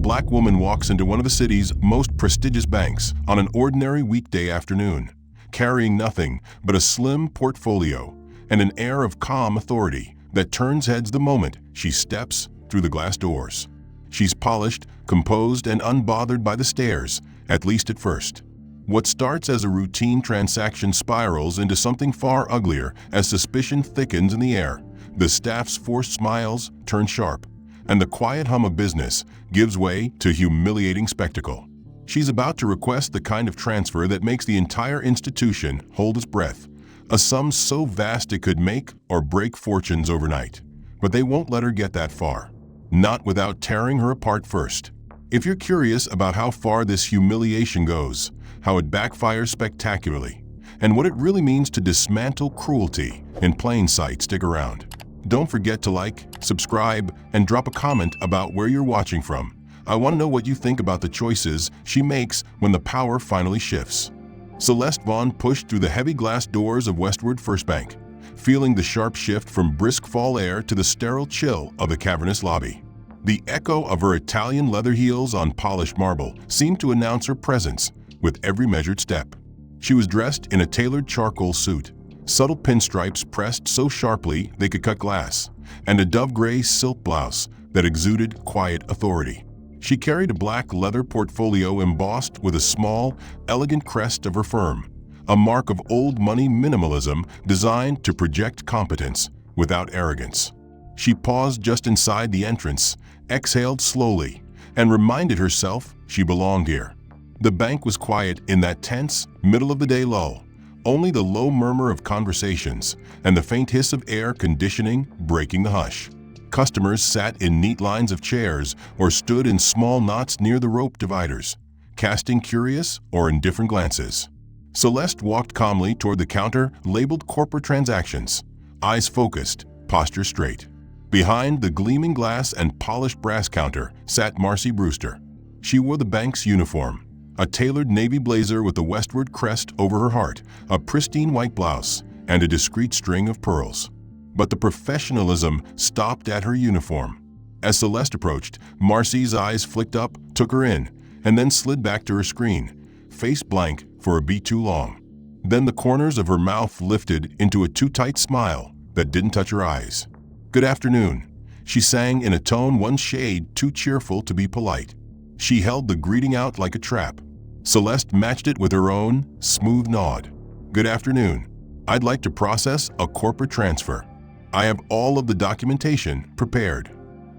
black woman walks into one of the city's most prestigious banks on an ordinary weekday afternoon, carrying nothing but a slim portfolio and an air of calm authority that turns heads the moment she steps through the glass doors. She's polished, composed, and unbothered by the stares, at least at first. What starts as a routine transaction spirals into something far uglier as suspicion thickens in the air. The staff's forced smiles turn sharp, and the quiet hum of business gives way to humiliating spectacle. She's about to request the kind of transfer that makes the entire institution hold its breath, a sum so vast it could make or break fortunes overnight. But they won't let her get that far, not without tearing her apart first. If you're curious about how far this humiliation goes, how it backfires spectacularly, and what it really means to dismantle cruelty in plain sight, stick around. Don't forget to like, subscribe, and drop a comment about where you're watching from. I want to know what you think about the choices she makes when the power finally shifts. Celeste Vaughn pushed through the heavy glass doors of Westward First Bank, feeling the sharp shift from brisk fall air to the sterile chill of the cavernous lobby. The echo of her Italian leather heels on polished marble seemed to announce her presence with every measured step. She was dressed in a tailored charcoal suit, subtle pinstripes pressed so sharply they could cut glass, and a dove-gray silk blouse that exuded quiet authority. She carried a black leather portfolio embossed with a small, elegant crest of her firm, a mark of old money minimalism designed to project competence without arrogance. She paused just inside the entrance, exhaled slowly, and reminded herself she belonged here. The bank was quiet in that tense, middle-of-the-day lull, only the low murmur of conversations and the faint hiss of air conditioning breaking the hush. Customers sat in neat lines of chairs or stood in small knots near the rope dividers, casting curious or indifferent glances. Celeste walked calmly toward the counter labeled Corporate Transactions, eyes focused, posture straight. Behind the gleaming glass and polished brass counter sat Marcy Brewster. She wore the bank's uniform, a tailored navy blazer with the westward crest over her heart, a pristine white blouse, and a discreet string of pearls. But the professionalism stopped at her uniform. As Celeste approached, Marcy's eyes flicked up, took her in, and then slid back to her screen, face blank for a beat too long. Then the corners of her mouth lifted into a too-tight smile that didn't touch her eyes. "Good afternoon," she sang in a tone one shade too cheerful to be polite. She held the greeting out like a trap. Celeste matched it with her own smooth nod. "Good afternoon. I'd like to process a corporate transfer. I have all of the documentation prepared."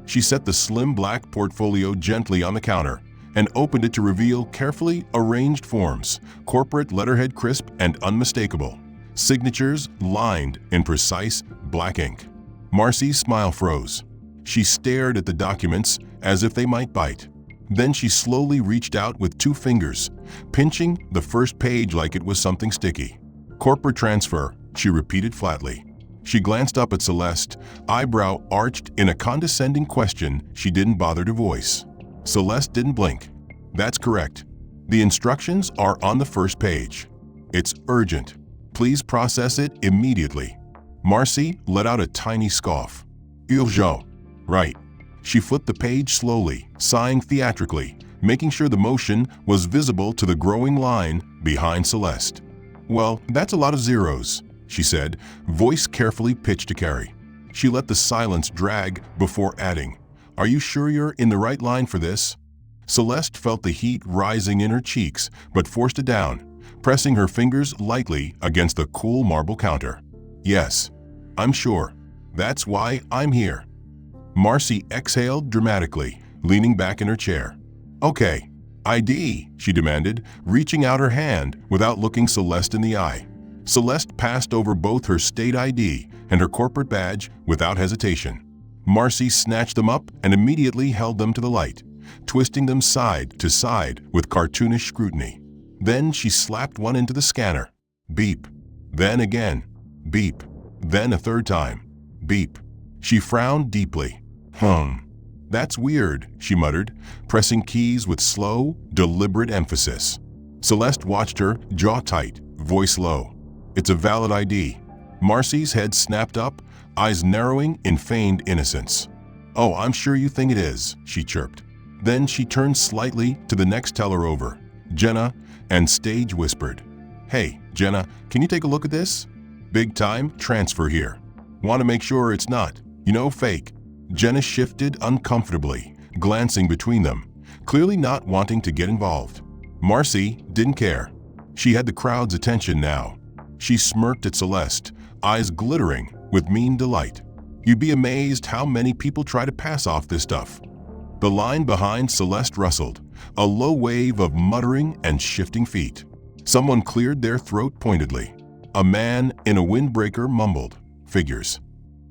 She set the slim black portfolio gently on the counter and opened it to reveal carefully arranged forms, corporate letterhead crisp and unmistakable, signatures lined in precise black ink. Marcy's smile froze. She stared at the documents as if they might bite. Then she slowly reached out with two fingers, pinching the first page like it was something sticky. "Corporate transfer," she repeated flatly. She glanced up at Celeste, eyebrow arched in a condescending question she didn't bother to voice. Celeste didn't blink. "That's correct. The instructions are on the first page. It's urgent. Please process it immediately." Marcy let out a tiny scoff. "Urgent. Right." She flipped the page slowly, sighing theatrically, making sure the motion was visible to the growing line behind Celeste. "Well, that's a lot of zeros," she said, voice carefully pitched to carry. She let the silence drag before adding, "Are you sure you're in the right line for this?" Celeste felt the heat rising in her cheeks, but forced it down, pressing her fingers lightly against the cool marble counter. "Yes, I'm sure. That's why I'm here." Marcy exhaled dramatically, leaning back in her chair. "Okay, ID," she demanded, reaching out her hand without looking Celeste in the eye. Celeste passed over both her state ID and her corporate badge without hesitation. Marcy snatched them up and immediately held them to the light, twisting them side to side with cartoonish scrutiny. Then she slapped one into the scanner. Beep. Then again. Beep. Then a third time. Beep. She frowned deeply. That's weird," she muttered, pressing keys with slow, deliberate emphasis. Celeste watched her, jaw tight, voice low. "It's a valid ID." Marcy's head snapped up, eyes narrowing in feigned innocence. "Oh, I'm sure you think it is," she chirped. Then she turned slightly to the next teller over, Jenna, and stage whispered, "Hey, Jenna, can you take a look at this? Big time transfer here. Want to make sure it's not, fake." Jenna shifted uncomfortably, glancing between them, clearly not wanting to get involved. Marcy didn't care. She had the crowd's attention now. She smirked at Celeste, eyes glittering with mean delight. You'd be amazed how many people try to pass off this stuff. The line behind Celeste rustled, a low wave of muttering and shifting feet. Someone cleared their throat pointedly. A man in a windbreaker mumbled, "Figures."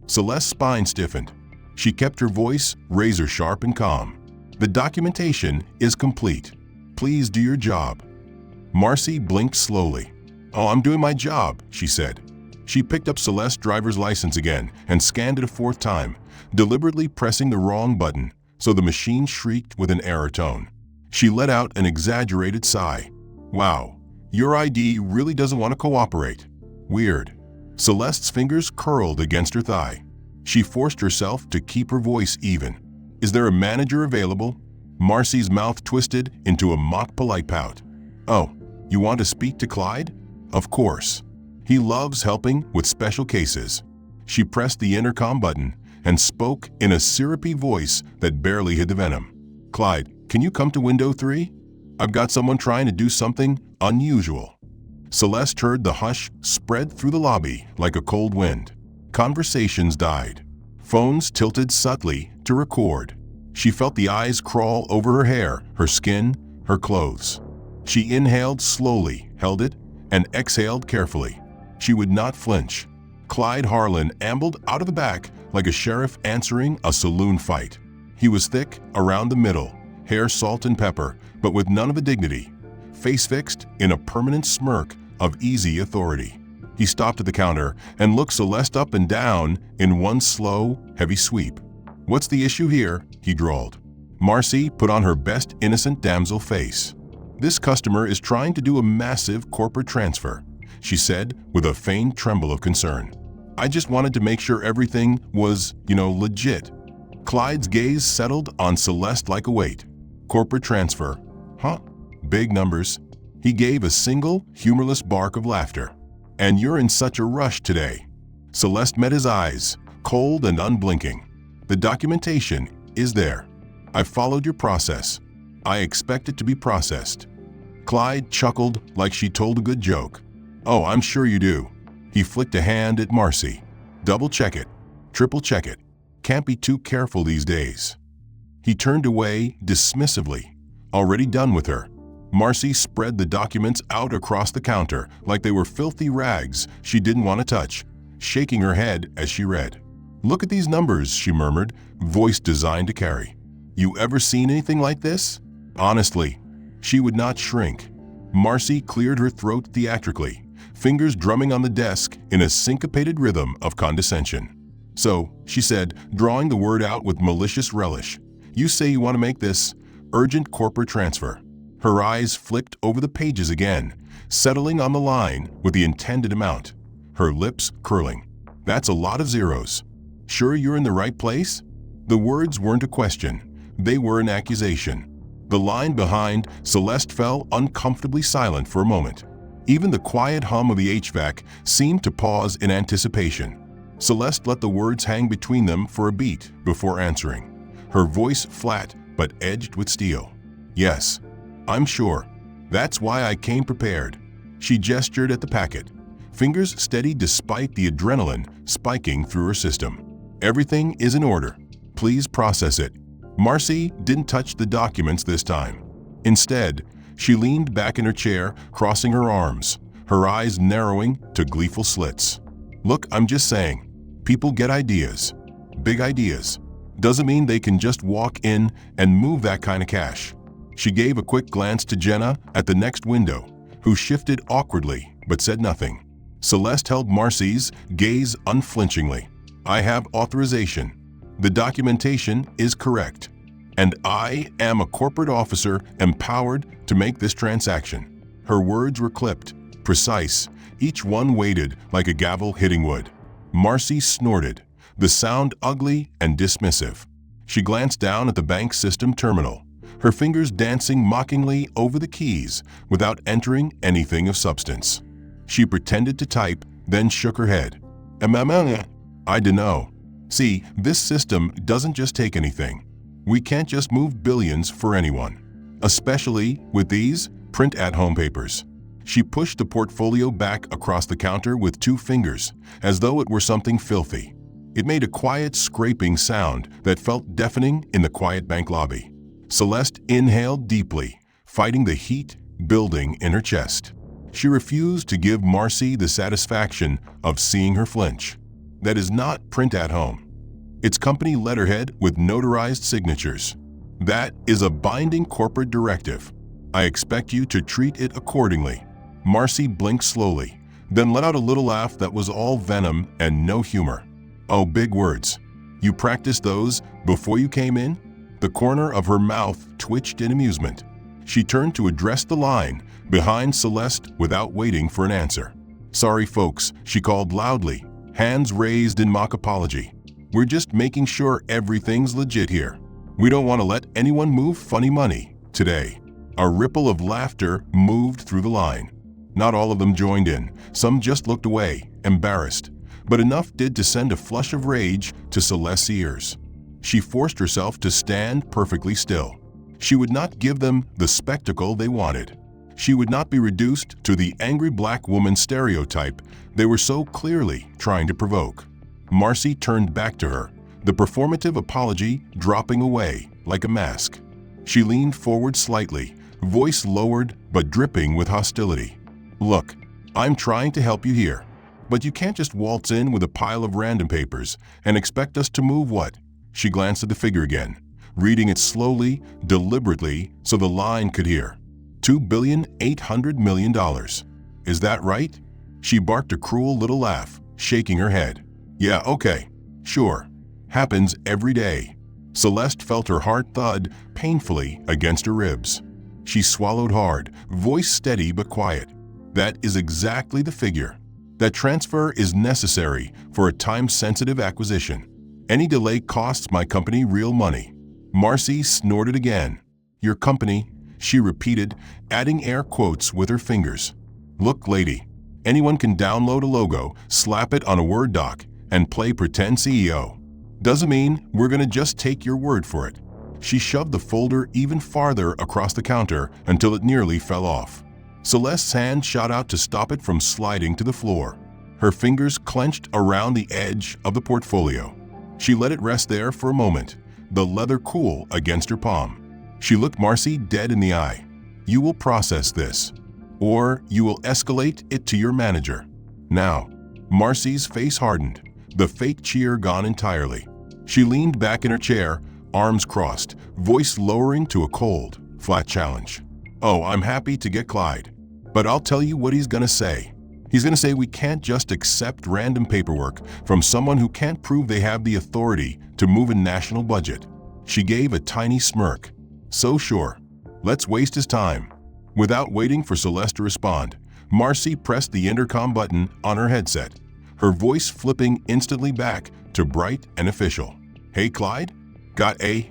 Celeste's spine stiffened. She kept her voice razor sharp and calm. "The documentation is complete. Please do your job." Marcy blinked slowly. "Oh, I'm doing my job," she said. She picked up Celeste's driver's license again and scanned it a fourth time, deliberately pressing the wrong button, so the machine shrieked with an error tone. She let out an exaggerated sigh. "Wow, your ID really doesn't want to cooperate. Weird." Celeste's fingers curled against her thigh. She forced herself to keep her voice even. "Is there a manager available?" Marcy's mouth twisted into a mock polite pout. "Oh, you want to speak to Clyde? Of course. He loves helping with special cases." She pressed the intercom button and spoke in a syrupy voice that barely hid the venom. "Clyde, can you come to window 3? I've got someone trying to do something unusual." Celeste heard the hush spread through the lobby like a cold wind. Conversations died. Phones tilted subtly to record. She felt the eyes crawl over her hair, her skin, her clothes. She inhaled slowly, held it, and exhaled carefully. She would not flinch. Clyde Harlan ambled out of the back like a sheriff answering a saloon fight. He was thick around the middle, hair salt and pepper, but with none of the dignity, face fixed in a permanent smirk of easy authority. He stopped at the counter and looked Celeste up and down in one slow, heavy sweep. "What's the issue here?" he drawled. Marcy put on her best innocent damsel face. "This customer is trying to do a massive corporate transfer," she said with a faint tremble of concern. "I just wanted to make sure everything was, legit." Clyde's gaze settled on Celeste like a weight. "Corporate transfer, huh? Big numbers." He gave a single, humorless bark of laughter. "And you're in such a rush today." Celeste met his eyes, cold and unblinking. "The documentation is there. I've followed your process. I expect it to be processed." Clyde chuckled like she told a good joke. "Oh, I'm sure you do." He flicked a hand at Marcy. "Double check it. Triple check it. Can't be too careful these days." He turned away dismissively. Already done with her. Marcy spread the documents out across the counter like they were filthy rags she didn't want to touch, shaking her head as she read. "Look at these numbers," she murmured, voice designed to carry. "You ever seen anything like this?" Honestly, she would not shrink. Marcy cleared her throat theatrically, fingers drumming on the desk in a syncopated rhythm of condescension. "So," she said, drawing the word out with malicious relish, "you say you want to make this urgent corporate transfer." Her eyes flicked over the pages again, settling on the line with the intended amount, her lips curling. "That's a lot of zeros. Sure you're in the right place?" The words weren't a question. They were an accusation. The line behind Celeste fell uncomfortably silent for a moment. Even the quiet hum of the HVAC seemed to pause in anticipation. Celeste let the words hang between them for a beat before answering, her voice flat but edged with steel. "Yes, I'm sure. That's why I came prepared." She gestured at the packet, fingers steady despite the adrenaline spiking through her system. "Everything is in order. Please process it." Marcy didn't touch the documents this time. Instead, she leaned back in her chair, crossing her arms, her eyes narrowing to gleeful slits. "Look, I'm just saying, people get ideas. Big ideas. Doesn't mean they can just walk in and move that kind of cash." She gave a quick glance to Jenna at the next window, who shifted awkwardly but said nothing. Celeste held Marcy's gaze unflinchingly. "I have authorization. The documentation is correct. And I am a corporate officer empowered to make this transaction." Her words were clipped, precise, each one weighted like a gavel hitting wood. Marcy snorted, the sound ugly and dismissive. She glanced down at the bank system terminal, her fingers dancing mockingly over the keys without entering anything of substance. She pretended to type, then shook her head. I dunno. See, this system doesn't just take anything. We can't just move billions for anyone, especially with these print-at-home papers. She pushed the portfolio back across the counter with 2 fingers, as though it were something filthy. It made a quiet scraping sound that felt deafening in the quiet bank lobby. Celeste inhaled deeply, fighting the heat building in her chest. She refused to give Marcy the satisfaction of seeing her flinch. That is not print at home. It's company letterhead with notarized signatures. That is a binding corporate directive. I expect you to treat it accordingly. Marcy blinked slowly, then let out a little laugh that was all venom and no humor. Oh, big words. You practiced those before you came in? The corner of her mouth twitched in amusement. She turned to address the line behind Celeste without waiting for an answer. Sorry, folks, she called loudly, hands raised in mock apology. We're just making sure everything's legit here. We don't want to let anyone move funny money today. A ripple of laughter moved through the line. Not all of them joined in. Some just looked away, embarrassed, but enough did to send a flush of rage to Celeste's ears. She forced herself to stand perfectly still. She would not give them the spectacle they wanted. She would not be reduced to the angry black woman stereotype they were so clearly trying to provoke. Marcy turned back to her, the performative apology dropping away like a mask. She leaned forward slightly, voice lowered but dripping with hostility. Look, I'm trying to help you here, but you can't just waltz in with a pile of random papers and expect us to move what? She glanced at the figure again, reading it slowly, deliberately, so the line could hear. $2,800,000,000. Is that right? She barked a cruel little laugh, shaking her head. Yeah, okay, sure. Happens every day. Celeste felt her heart thud painfully against her ribs. She swallowed hard, voice steady but quiet. That is exactly the figure. That transfer is necessary for a time-sensitive acquisition. Any delay costs my company real money. Marcy snorted again. Your company, she repeated, adding air quotes with her fingers. Look, lady, anyone can download a logo, slap it on a Word doc, and play pretend CEO. Doesn't mean we're gonna just take your word for it. She shoved the folder even farther across the counter until it nearly fell off. Celeste's hand shot out to stop it from sliding to the floor. Her fingers clenched around the edge of the portfolio. She let it rest there for a moment, the leather cool against her palm. She looked Marcy dead in the eye. You will process this, or you will escalate it to your manager. Now, Marcy's face hardened, the fake cheer gone entirely. She leaned back in her chair, arms crossed, voice lowering to a cold, flat challenge. Oh, I'm happy to get Clyde, but I'll tell you what he's gonna say. He's gonna say we can't just accept random paperwork from someone who can't prove they have the authority to move a national budget. She gave a tiny smirk. So sure, let's waste his time. Without waiting for Celeste to respond, Marcy pressed the intercom button on her headset, her voice flipping instantly back to bright and official. Hey Clyde, got a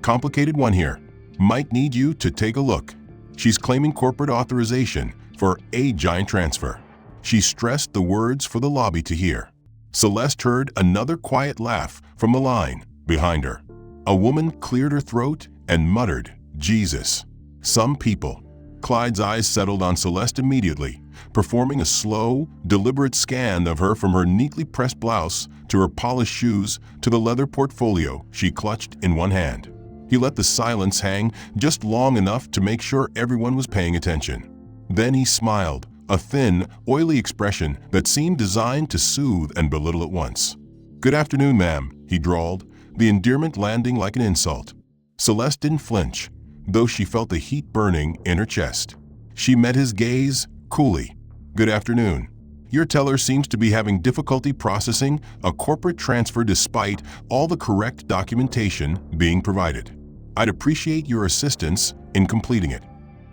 complicated one here. Might need you to take a look. She's claiming corporate authorization for a giant transfer. She stressed the words for the lobby to hear. Celeste heard another quiet laugh from the line behind her. A woman cleared her throat and muttered, Jesus. Some people. Clyde's eyes settled on Celeste immediately, performing a slow, deliberate scan of her from her neatly pressed blouse to her polished shoes to the leather portfolio she clutched in one hand. He let the silence hang just long enough to make sure everyone was paying attention. Then he smiled, a thin, oily expression that seemed designed to soothe and belittle at once. Good afternoon, ma'am, he drawled, the endearment landing like an insult. Celeste didn't flinch, though she felt the heat burning in her chest. She met his gaze coolly. Good afternoon. Your teller seems to be having difficulty processing a corporate transfer despite all the correct documentation being provided. I'd appreciate your assistance in completing it.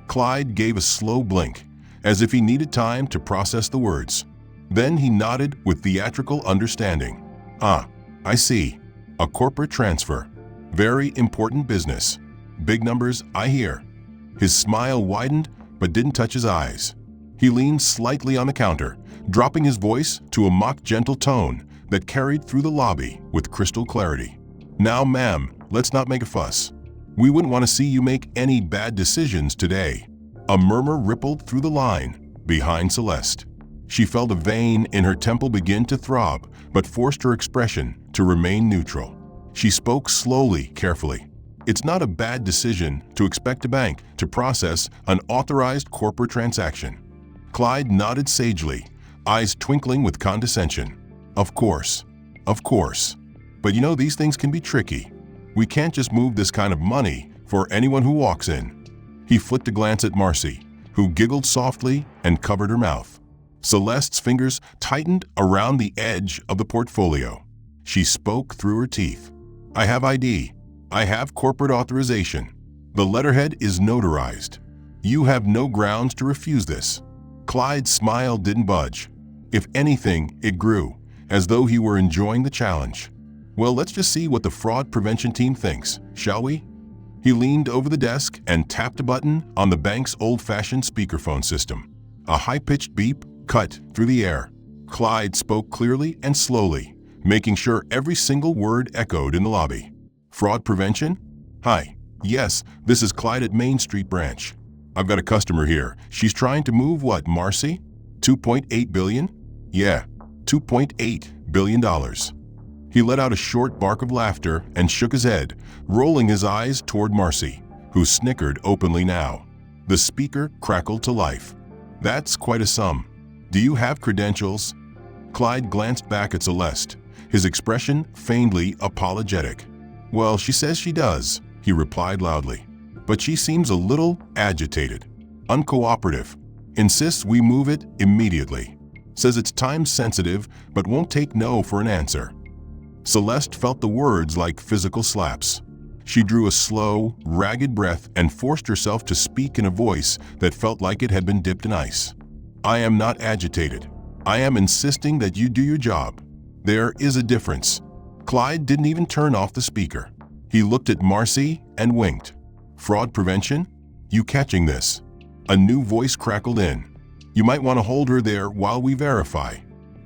Clyde gave a slow blink, as if he needed time to process the words. Then he nodded with theatrical understanding. Ah, I see. A corporate transfer. Very important business. Big numbers, I hear." His smile widened but didn't touch his eyes. He leaned slightly on the counter, dropping his voice to a mock-gentle tone that carried through the lobby with crystal clarity. "Now, ma'am, let's not make a fuss. We wouldn't want to see you make any bad decisions today." A murmur rippled through the line behind Celeste. She felt a vein in her temple begin to throb, but forced her expression to remain neutral. She spoke slowly, carefully. "It's not a bad decision to expect a bank to process an authorized corporate transaction." Clyde nodded sagely, eyes twinkling with condescension. Of course. But you know, these things can be tricky. We can't just move this kind of money for anyone who walks in." He flicked a glance at Marcy, who giggled softly and covered her mouth. Celeste's fingers tightened around the edge of the portfolio. She spoke through her teeth. "I have ID. I have corporate authorization. The letterhead is notarized. You have no grounds to refuse this." Clyde's smile didn't budge. If anything, it grew, as though he were enjoying the challenge. "Well, let's just see what the fraud prevention team thinks, shall we?" He leaned over the desk and tapped a button on the bank's old-fashioned speakerphone system. A high-pitched beep cut through the air. Clyde spoke clearly and slowly, making sure every single word echoed in the lobby. "Fraud prevention? Hi. Yes, this is Clyde at Main Street branch. I've got a customer here. She's trying to move what, Marcy? $2.8 billion? Yeah, $2.8 billion. He let out a short bark of laughter and shook his head, rolling his eyes toward Marcy, who snickered openly now. The speaker crackled to life. "That's quite a sum. Do you have credentials?" Clyde glanced back at Celeste, his expression faintly apologetic. "Well, she says she does," he replied loudly. "But she seems a little agitated, uncooperative, insists we move it immediately. Says it's time-sensitive but won't take no for an answer." Celeste felt the words like physical slaps. She drew a slow, ragged breath and forced herself to speak in a voice that felt like it had been dipped in ice. "I am not agitated. I am insisting that you do your job. There is a difference." Clyde didn't even turn off the speaker. He looked at Marcy and winked. "Fraud prevention? You catching this?" A new voice crackled in. "You might want to hold her there while we verify."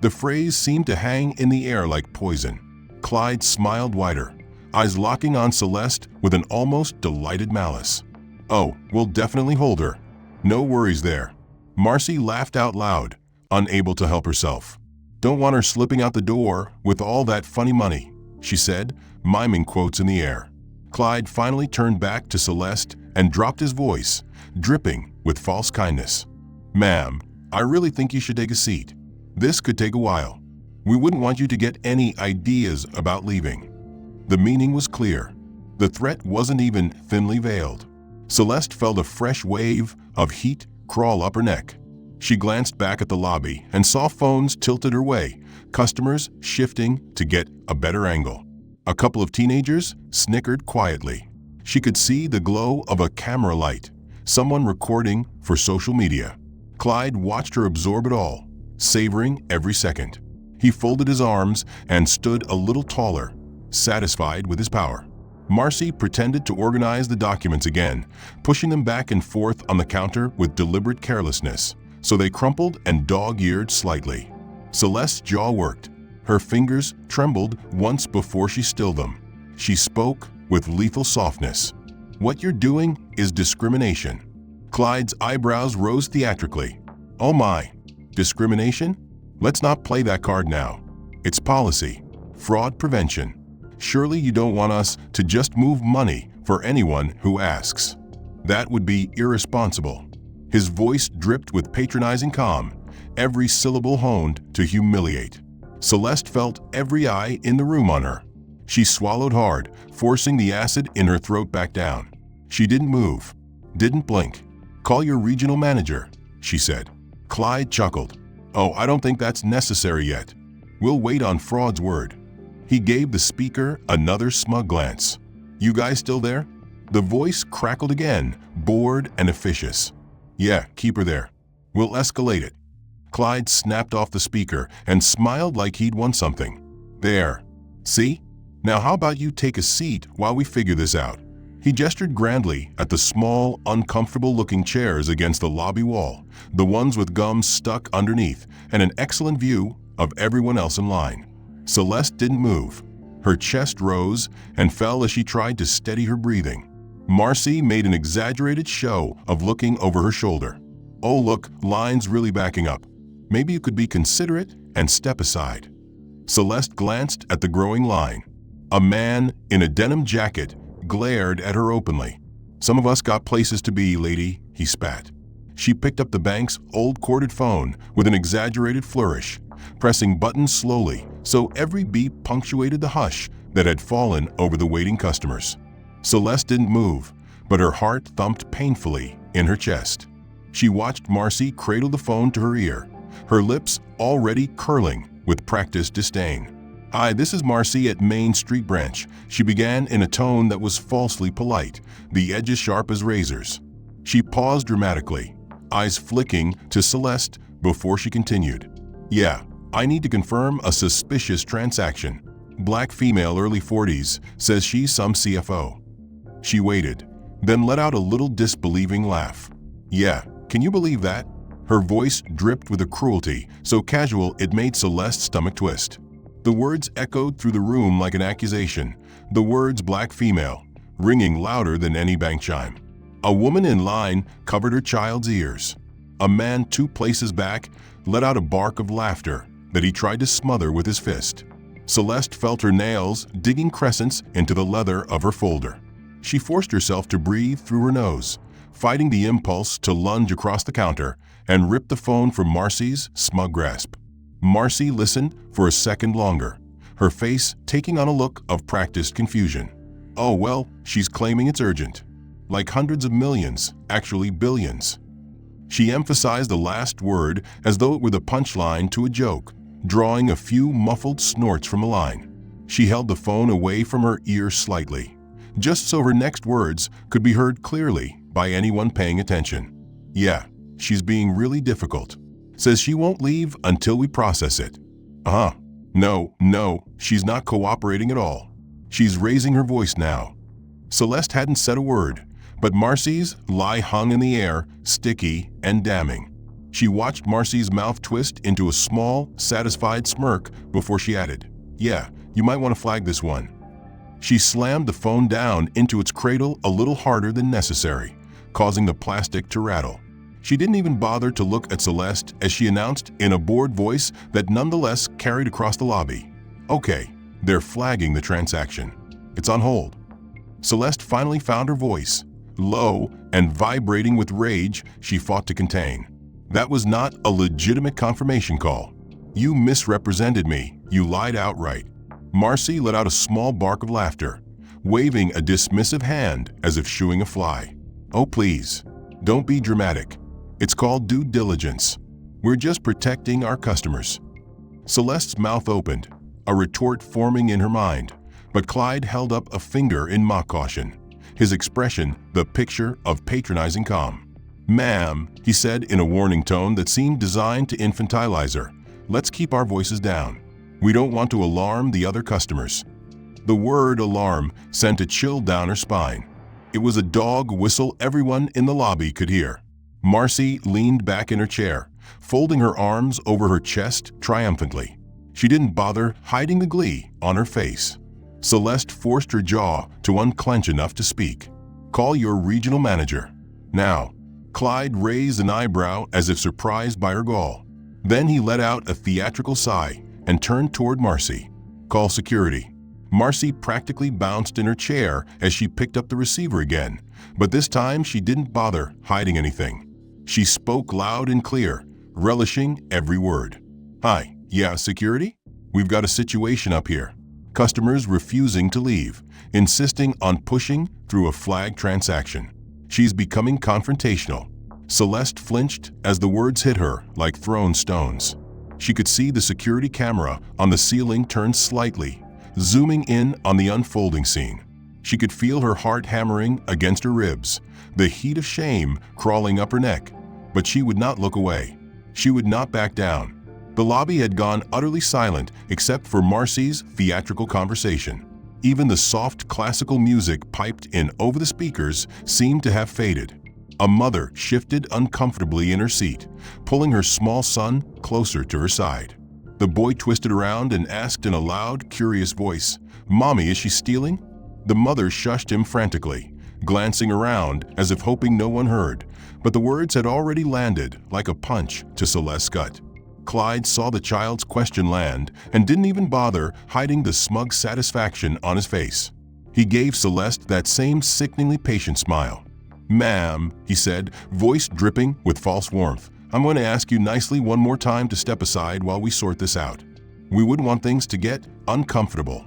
The phrase seemed to hang in the air like poison. Clyde smiled wider, eyes locking on Celeste with an almost delighted malice. "Oh, we'll definitely hold her. No worries there." Marcy laughed out loud, unable to help herself. "Don't want her slipping out the door with all that funny money," she said, miming quotes in the air. Clyde finally turned back to Celeste and dropped his voice, dripping with false kindness. "Ma'am, I really think you should take a seat. This could take a while. We wouldn't want you to get any ideas about leaving." The meaning was clear. The threat wasn't even thinly veiled. Celeste felt a fresh wave of heat crawl up her neck. She glanced back at the lobby and saw phones tilted her way, customers shifting to get a better angle. A couple of teenagers snickered quietly. She could see the glow of a camera light, someone recording for social media. Clyde watched her absorb it all, savoring every second. He folded his arms and stood a little taller, satisfied with his power. Marcy pretended to organize the documents again, pushing them back and forth on the counter with deliberate carelessness, so they crumpled and dog-eared slightly. Celeste's jaw worked. Her fingers trembled once before she stilled them. She spoke with lethal softness. "What you're doing is discrimination." Clyde's eyebrows rose theatrically. "Oh my, discrimination? Let's not play that card now. It's policy, fraud prevention. Surely you don't want us to just move money for anyone who asks. That would be irresponsible." His voice dripped with patronizing calm, every syllable honed to humiliate. Celeste felt every eye in the room on her. She swallowed hard, forcing the acid in her throat back down. She didn't move, didn't blink. "Call your regional manager," she said. Clyde chuckled. "Oh, I don't think that's necessary yet. We'll wait on Fraud's word." He gave the speaker another smug glance. "You guys still there?" The voice crackled again, bored and officious. "Yeah, keep her there. We'll escalate it." Clyde snapped off the speaker and smiled like he'd won something. "There. See? Now how about you take a seat while we figure this out?" He gestured grandly at the small, uncomfortable-looking chairs against the lobby wall, the ones with gums stuck underneath and an excellent view of everyone else in line. Celeste didn't move. Her chest rose and fell as she tried to steady her breathing. Marcy made an exaggerated show of looking over her shoulder. "Oh look, line's really backing up. Maybe you could be considerate and step aside." Celeste glanced at the growing line. A man in a denim jacket glared at her openly. "Some of us got places to be, lady," he spat. She picked up the bank's old corded phone with an exaggerated flourish, pressing buttons slowly so every beep punctuated the hush that had fallen over the waiting customers. Celeste didn't move, but her heart thumped painfully in her chest. She watched Marcy cradle the phone to her ear, her lips already curling with practiced disdain. "Hi, this is Marcy at Main Street Branch," she began in a tone that was falsely polite, the edges sharp as razors. She paused dramatically, eyes flicking to Celeste before she continued. "Yeah, I need to confirm a suspicious transaction. Black female, early 40s, says she's some CFO." She waited, then let out a little disbelieving laugh. "Yeah, can you believe that?" Her voice dripped with a cruelty so casual it made Celeste's stomach twist. The words echoed through the room like an accusation, the words black female, ringing louder than any bank chime. A woman in line covered her child's ears. A man 2 places back let out a bark of laughter that he tried to smother with his fist. Celeste felt her nails digging crescents into the leather of her folder. She forced herself to breathe through her nose, fighting the impulse to lunge across the counter and rip the phone from Marcy's smug grasp. Marcy listened for a second longer, her face taking on a look of practiced confusion. "Oh, well, she's claiming it's urgent. Like hundreds of millions, actually billions." She emphasized the last word as though it were the punchline to a joke, drawing a few muffled snorts from the line. She held the phone away from her ear slightly, just so her next words could be heard clearly by anyone paying attention. "Yeah, she's being really difficult. Says she won't leave until we process it." "Uh-huh. No, she's not cooperating at all." She's raising her voice now. Celeste hadn't said a word, but Marcy's lie hung in the air, sticky and damning. She watched Marcy's mouth twist into a small, satisfied smirk before she added, "Yeah, you might want to flag this one." She slammed the phone down into its cradle a little harder than necessary, causing the plastic to rattle. She didn't even bother to look at Celeste as she announced in a bored voice that nonetheless carried across the lobby, "Okay, they're flagging the transaction. It's on hold." Celeste finally found her voice, low and vibrating with rage she fought to contain. "That was not a legitimate confirmation call. You misrepresented me. You lied outright." Marcy let out a small bark of laughter, waving a dismissive hand as if shooing a fly. "Oh, please, don't be dramatic. It's called due diligence. We're just protecting our customers." Celeste's mouth opened, a retort forming in her mind, but Clyde held up a finger in mock caution, his expression the picture of patronizing calm. "Ma'am," he said in a warning tone that seemed designed to infantilize her, "let's keep our voices down. We don't want to alarm the other customers." The word alarm sent a chill down her spine. It was a dog whistle everyone in the lobby could hear. Marcy leaned back in her chair, folding her arms over her chest triumphantly. She didn't bother hiding the glee on her face. Celeste forced her jaw to unclench enough to speak. "Call your regional manager. Now." Clyde raised an eyebrow as if surprised by her gall. Then he let out a theatrical sigh and turned toward Marcy. "Call security." Marcy practically bounced in her chair as she picked up the receiver again, but this time she didn't bother hiding anything. She spoke loud and clear, relishing every word. "Hi, yeah, security? We've got a situation up here. Customers refusing to leave, insisting on pushing through a flag transaction." She's becoming confrontational. Celeste flinched as the words hit her like thrown stones. She could see the security camera on the ceiling turn slightly, zooming in on the unfolding scene. She could feel her heart hammering against her ribs, the heat of shame crawling up her neck, but she would not look away. She would not back down. The lobby had gone utterly silent except for Marcy's theatrical conversation. Even the soft classical music piped in over the speakers seemed to have faded. A mother shifted uncomfortably in her seat, pulling her small son closer to her side. The boy twisted around and asked in a loud, curious voice, "Mommy, is she stealing?" The mother shushed him frantically, glancing around as if hoping no one heard, but the words had already landed like a punch to Celeste's gut. Clyde saw the child's question land and didn't even bother hiding the smug satisfaction on his face. He gave Celeste that same sickeningly patient smile. "Ma'am," he said, voice dripping with false warmth, "I'm going to ask you nicely one more time to step aside while we sort this out. We wouldn't want things to get uncomfortable."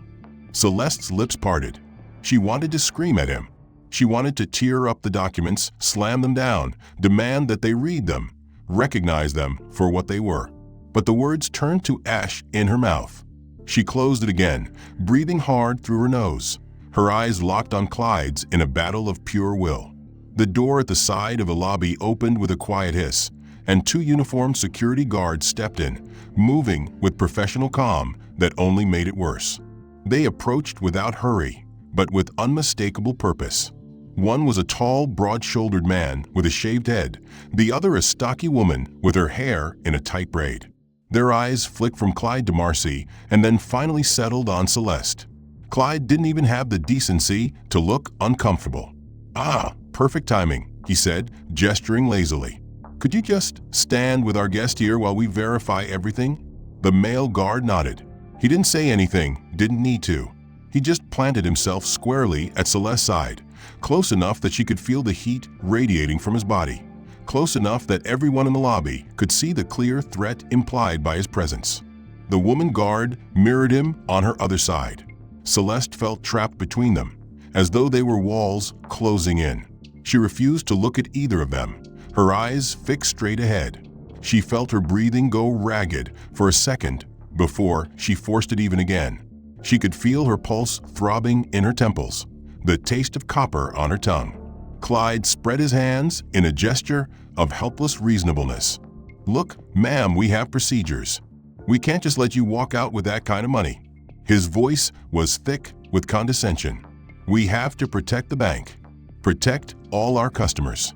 Celeste's lips parted. She wanted to scream at him. She wanted to tear up the documents, slam them down, demand that they read them, recognize them for what they were. But the words turned to ash in her mouth. She closed it again, breathing hard through her nose. Her eyes locked on Clyde's in a battle of pure will. The door at the side of the lobby opened with a quiet hiss, and 2 uniformed security guards stepped in, moving with professional calm that only made it worse. They approached without hurry, but with unmistakable purpose. One was a tall, broad-shouldered man with a shaved head, the other a stocky woman with her hair in a tight braid. Their eyes flicked from Clyde to Marcy and then finally settled on Celeste. Clyde didn't even have the decency to look uncomfortable. "Ah, perfect timing," he said, gesturing lazily. "Could you just stand with our guest here while we verify everything?" The male guard nodded. He didn't say anything, didn't need to. He just planted himself squarely at Celeste's side, close enough that she could feel the heat radiating from his body, close enough that everyone in the lobby could see the clear threat implied by his presence. The woman guard mirrored him on her other side. Celeste felt trapped between them, as though they were walls closing in. She refused to look at either of them, her eyes fixed straight ahead. She felt her breathing go ragged for a second before she forced it even again. She could feel her pulse throbbing in her temples, the taste of copper on her tongue. Clyde spread his hands in a gesture of helpless reasonableness. "Look, ma'am, we have procedures. We can't just let you walk out with that kind of money." His voice was thick with condescension. "We have to protect the bank, protect all our customers."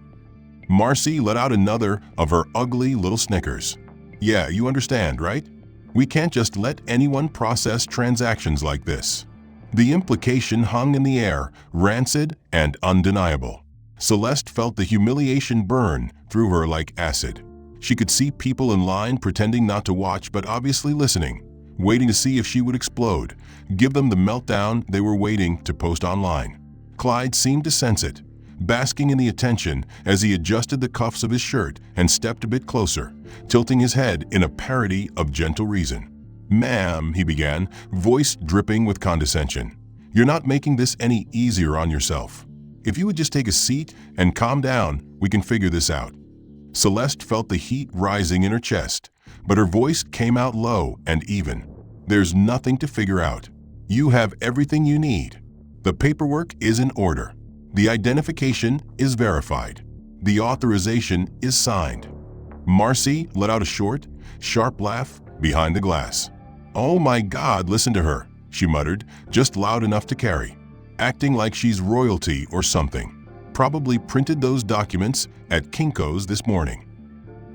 Marcy let out another of her ugly little snickers. "Yeah, you understand, right? We can't just let anyone process transactions like this." The implication hung in the air, rancid and undeniable. Celeste felt the humiliation burn through her like acid. She could see people in line pretending not to watch but obviously listening, waiting to see if she would explode, give them the meltdown they were waiting to post online. Clyde seemed to sense it, basking in the attention as he adjusted the cuffs of his shirt and stepped a bit closer, tilting his head in a parody of gentle reason. "Ma'am," he began, voice dripping with condescension, "you're not making this any easier on yourself. If you would just take a seat and calm down, we can figure this out." Celeste felt the heat rising in her chest, but her voice came out low and even. "There's nothing to figure out. You have everything you need. The paperwork is in order. The identification is verified. The authorization is signed." Marcy let out a short, sharp laugh behind the glass. "Oh my God, listen to her," she muttered, just loud enough to carry. "Acting like she's royalty or something. Probably printed those documents at Kinko's this morning."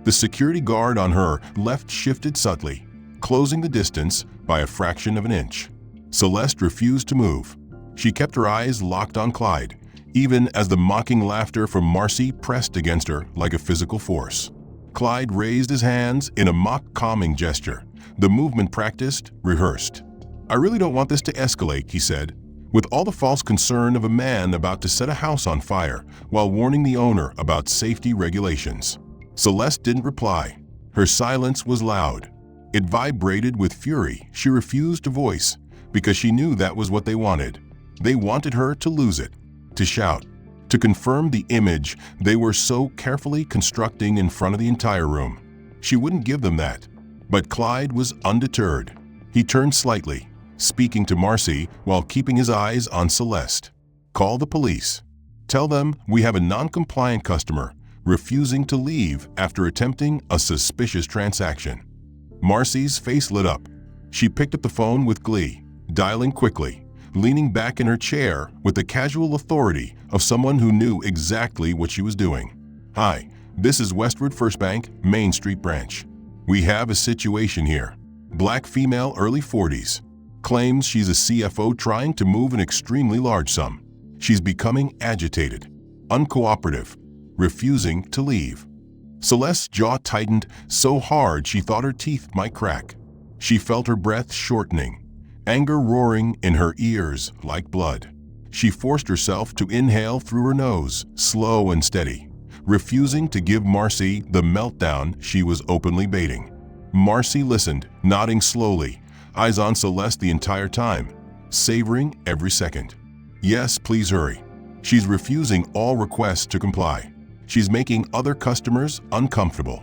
The security guard on her left shifted subtly, closing the distance by a fraction of an inch. Celeste refused to move. She kept her eyes locked on Clyde, even as the mocking laughter from Marcy pressed against her like a physical force. Clyde raised his hands in a mock calming gesture, the movement practiced, rehearsed. "I really don't want this to escalate," he said, with all the false concern of a man about to set a house on fire while warning the owner about safety regulations. Celeste didn't reply. Her silence was loud. It vibrated with fury she refused to voice because she knew that was what they wanted. They wanted her to lose it, to shout, to confirm the image they were so carefully constructing in front of the entire room. She wouldn't give them that. But Clyde was undeterred. He turned slightly, speaking to Marcy while keeping his eyes on Celeste. "Call the police. Tell them we have a non-compliant customer refusing to leave after attempting a suspicious transaction." Marcy's face lit up. She picked up the phone with glee, dialing quickly, leaning back in her chair with the casual authority of someone who knew exactly what she was doing. "Hi, this is Westward First Bank, Main Street branch. We have a situation here. Black female, early 40s. Claims she's a CFO trying to move an extremely large sum. She's becoming agitated, uncooperative, refusing to leave." Celeste's jaw tightened so hard she thought her teeth might crack. She felt her breath shortening, anger roaring in her ears like blood. She forced herself to inhale through her nose, slow and steady, refusing to give Marcy the meltdown she was openly baiting. Marcy listened, nodding slowly, eyes on Celeste the entire time, savoring every second. "Yes, please hurry. She's refusing all requests to comply. She's making other customers uncomfortable."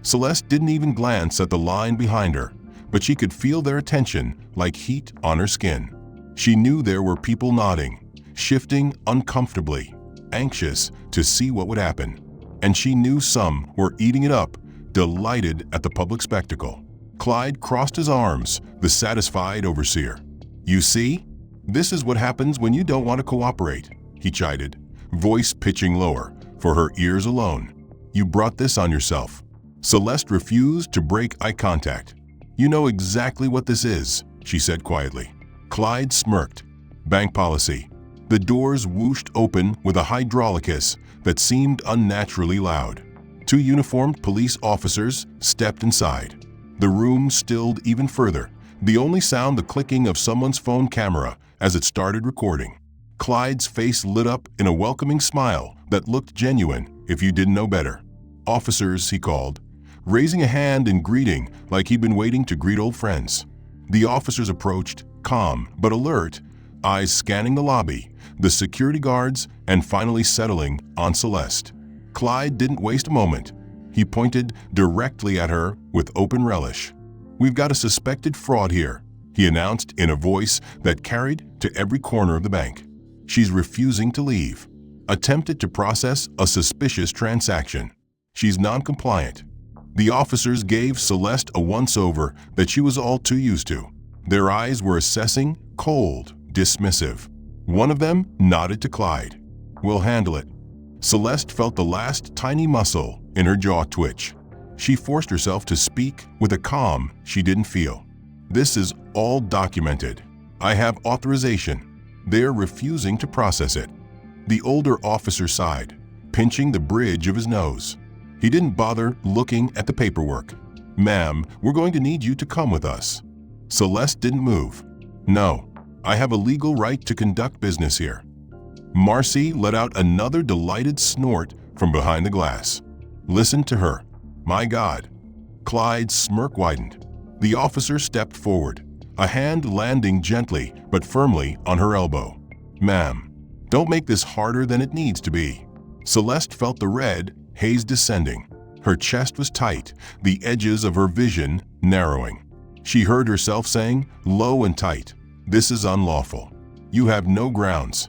Celeste didn't even glance at the line behind her, but she could feel their attention like heat on her skin. She knew there were people nodding, shifting uncomfortably, anxious to see what would happen. And she knew some were eating it up, delighted at the public spectacle. Clyde crossed his arms, the satisfied overseer. "You see? This is what happens when you don't want to cooperate," he chided, voice pitching lower, for her ears alone. "You brought this on yourself." Celeste refused to break eye contact. "You know exactly what this is," she said quietly. Clyde smirked. "Bank policy." The doors whooshed open with a hydraulic hiss that seemed unnaturally loud. 2 uniformed police officers stepped inside. The room stilled even further, the only sound the clicking of someone's phone camera as it started recording. Clyde's face lit up in a welcoming smile that looked genuine if you didn't know better. "Officers," he called, raising a hand in greeting like he'd been waiting to greet old friends. The officers approached, calm but alert, eyes scanning the lobby, the security guards, and finally settling on Celeste. Clyde didn't waste a moment. He pointed directly at her with open relish. "We've got a suspected fraud here," he announced in a voice that carried to every corner of the bank. "She's refusing to leave. Attempted to process a suspicious transaction. She's non-compliant." The officers gave Celeste a once-over that she was all too used to. Their eyes were assessing, cold, dismissive. One of them nodded to Clyde. "We'll handle it." Celeste felt the last tiny muscle in her jaw twitch. She forced herself to speak with a calm she didn't feel. "This is all documented. I have authorization. They're refusing to process it." The older officer sighed, pinching the bridge of his nose. He didn't bother looking at the paperwork. "Ma'am, we're going to need you to come with us." Celeste didn't move. "No, I have a legal right to conduct business here." Marcy let out another delighted snort from behind the glass. Listen to her. My God. Clyde's smirk widened. The officer stepped forward, a hand landing gently but firmly on her elbow. "Ma'am, don't make this harder than it needs to be." Celeste felt the red haze descending. Her chest was tight, the edges of her vision narrowing. She heard herself saying, low and tight, "This is unlawful. You have no grounds."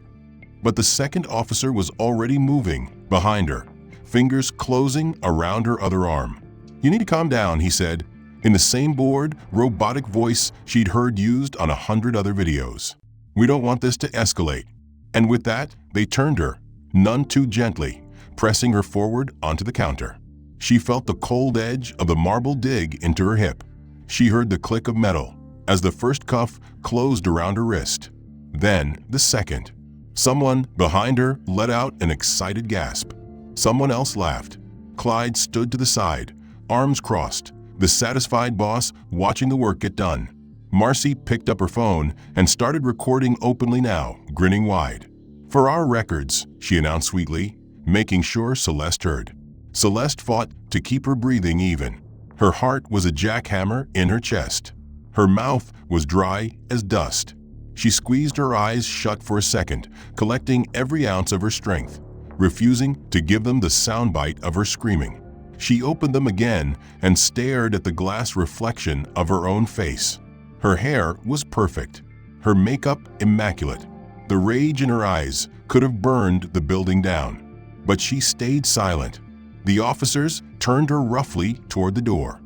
But the second officer was already moving behind her, fingers closing around her other arm. "You need to calm down," he said, in the same bored, robotic voice she'd heard used on 100 other videos. "We don't want this to escalate." And with that, they turned her, none too gently, pressing her forward onto the counter. She felt the cold edge of the marble dig into her hip. She heard the click of metal as the first cuff closed around her wrist. Then the second. Someone behind her let out an excited gasp. Someone else laughed. Clyde stood to the side, arms crossed, the satisfied boss watching the work get done. Marcy picked up her phone and started recording openly now, grinning wide. "For our records," she announced sweetly, making sure Celeste heard. Celeste fought to keep her breathing even. Her heart was a jackhammer in her chest. Her mouth was dry as dust. She squeezed her eyes shut for a second, collecting every ounce of her strength, refusing to give them the soundbite of her screaming. She opened them again and stared at the glass reflection of her own face. Her hair was perfect, her makeup immaculate. The rage in her eyes could have burned the building down. But she stayed silent. The officers turned her roughly toward the door.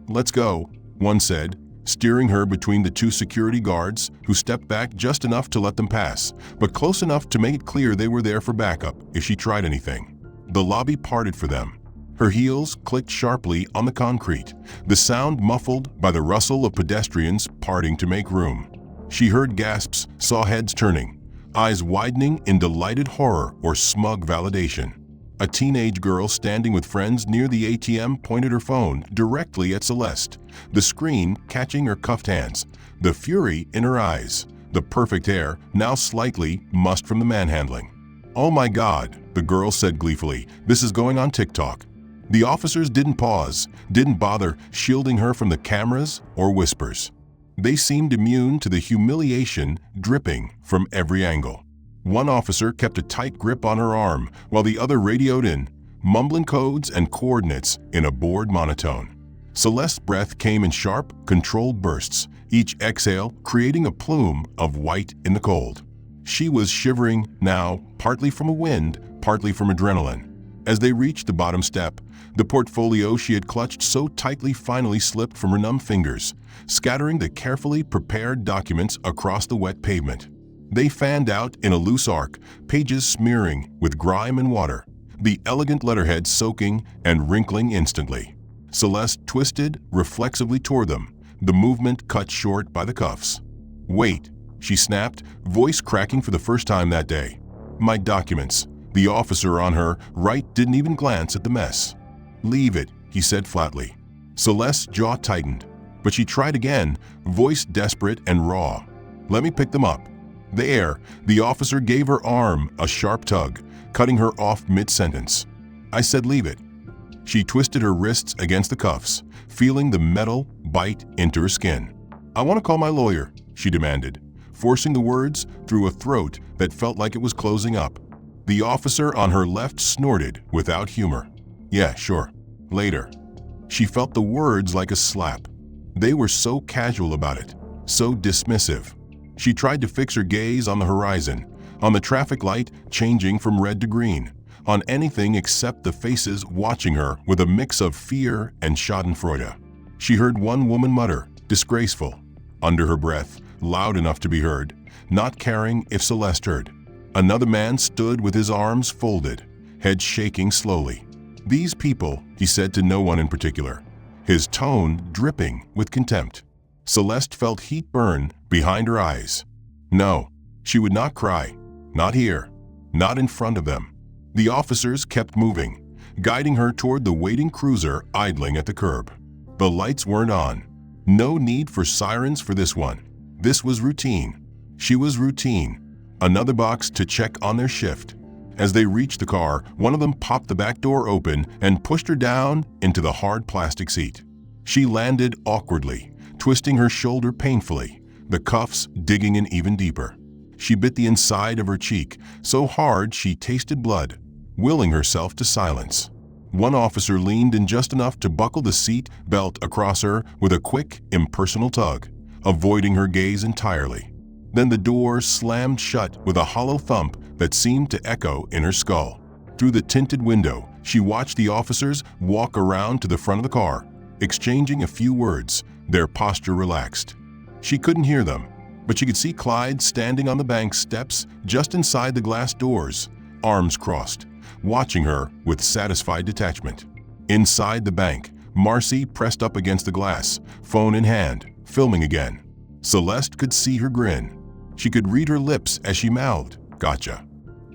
"Let's go," one said, steering her between the two security guards who stepped back just enough to let them pass, but close enough to make it clear they were there for backup if she tried anything. The lobby parted for them. Her heels clicked sharply on the concrete, the sound muffled by the rustle of pedestrians parting to make room. She heard gasps, saw heads turning, eyes widening in delighted horror or smug validation. A teenage girl standing with friends near the ATM pointed her phone directly at Celeste, the screen catching her cuffed hands, the fury in her eyes, the perfect hair now slightly mussed from the manhandling. "Oh my God," the girl said gleefully, "this is going on TikTok." The officers didn't pause, didn't bother shielding her from the cameras or whispers. They seemed immune to the humiliation dripping from every angle. One officer kept a tight grip on her arm while the other radioed in, mumbling codes and coordinates in a bored monotone. Celeste's breath came in sharp, controlled bursts, each exhale creating a plume of white in the cold. She was shivering now, partly from a wind, partly from adrenaline. As they reached the bottom step, the portfolio she had clutched so tightly finally slipped from her numb fingers, scattering the carefully prepared documents across the wet pavement. They fanned out in a loose arc, pages smearing with grime and water, the elegant letterhead soaking and wrinkling instantly. Celeste twisted reflexively toward them, the movement cut short by the cuffs. "Wait," she snapped, voice cracking for the first time that day. "My documents." The officer on her right didn't even glance at the mess. "Leave it," he said flatly. Celeste's jaw tightened, but she tried again, voice desperate and raw. "Let me pick them up." There, the officer gave her arm a sharp tug, cutting her off mid-sentence. "I said leave it." She twisted her wrists against the cuffs, feeling the metal bite into her skin. "I want to call my lawyer," she demanded, forcing the words through a throat that felt like it was closing up. The officer on her left snorted without humor. "Yeah, sure. Later." She felt the words like a slap. They were so casual about it, so dismissive. She tried to fix her gaze on the horizon, on the traffic light changing from red to green, on anything except the faces watching her with a mix of fear and schadenfreude. She heard one woman mutter, disgraceful, under her breath, loud enough to be heard, not caring if Celeste heard. Another man stood with his arms folded, head shaking slowly. "These people," he said to no one in particular, his tone dripping with contempt. Celeste felt heat burn behind her eyes. No, she would not cry. Not here. Not in front of them. The officers kept moving, guiding her toward the waiting cruiser idling at the curb. The lights weren't on. No need for sirens for this one. This was routine. She was routine. Another box to check on their shift. As they reached the car, one of them popped the back door open and pushed her down into the hard plastic seat. She landed awkwardly, twisting her shoulder painfully, the cuffs digging in even deeper. She bit the inside of her cheek, so hard she tasted blood, willing herself to silence. One officer leaned in just enough to buckle the seat belt across her with a quick, impersonal tug, avoiding her gaze entirely. Then the door slammed shut with a hollow thump that seemed to echo in her skull. Through the tinted window, she watched the officers walk around to the front of the car, exchanging a few words, their posture relaxed. She couldn't hear them, but she could see Clyde standing on the bank steps just inside the glass doors, arms crossed, watching her with satisfied detachment. Inside the bank, Marcy pressed up against the glass, phone in hand, filming again. Celeste could see her grin. She could read her lips as she mouthed, "Gotcha."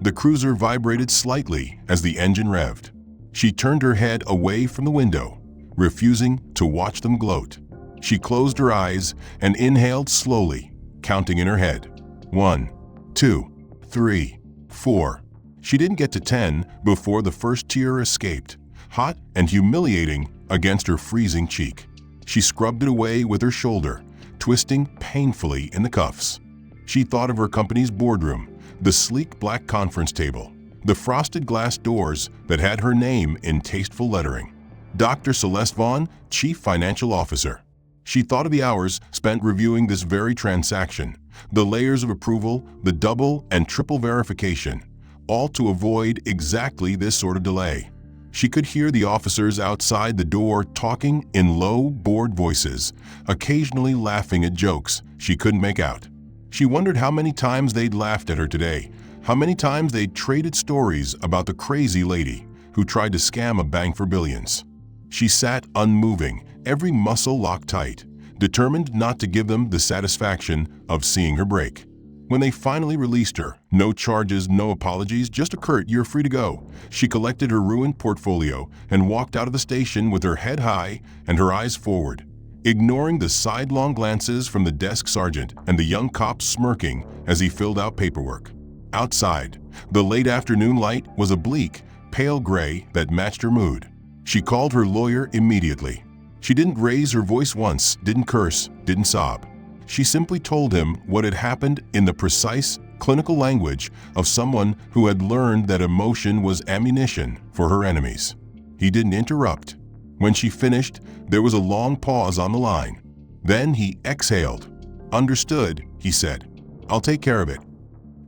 The cruiser vibrated slightly as the engine revved. She turned her head away from the window, refusing to watch them gloat. She closed her eyes and inhaled slowly, counting in her head. 1, 2, 3, 4. She didn't get to 10 before the first tear escaped, hot and humiliating against her freezing cheek. She scrubbed it away with her shoulder, twisting painfully in the cuffs. She thought of her company's boardroom, the sleek black conference table, the frosted glass doors that had her name in tasteful lettering. Dr. Celeste Vaughn, Chief Financial Officer. She thought of the hours spent reviewing this very transaction, the layers of approval, the double and triple verification, all to avoid exactly this sort of delay. She could hear the officers outside the door talking in low, bored voices, occasionally laughing at jokes she couldn't make out. She wondered how many times they'd laughed at her today, how many times they'd traded stories about the crazy lady who tried to scam a bank for billions. She sat unmoving, every muscle locked tight, determined not to give them the satisfaction of seeing her break. When they finally released her, no charges, no apologies, just a curt "you're free to go," she collected her ruined portfolio and walked out of the station with her head high and her eyes forward, ignoring the sidelong glances from the desk sergeant and the young cop smirking as he filled out paperwork. Outside, the late afternoon light was a bleak, pale gray that matched her mood. She called her lawyer immediately. She didn't raise her voice once, didn't curse, didn't sob. She simply told him what had happened in the precise, clinical language of someone who had learned that emotion was ammunition for her enemies. He didn't interrupt. When she finished, there was a long pause on the line. Then he exhaled. "Understood," he said. "I'll take care of it."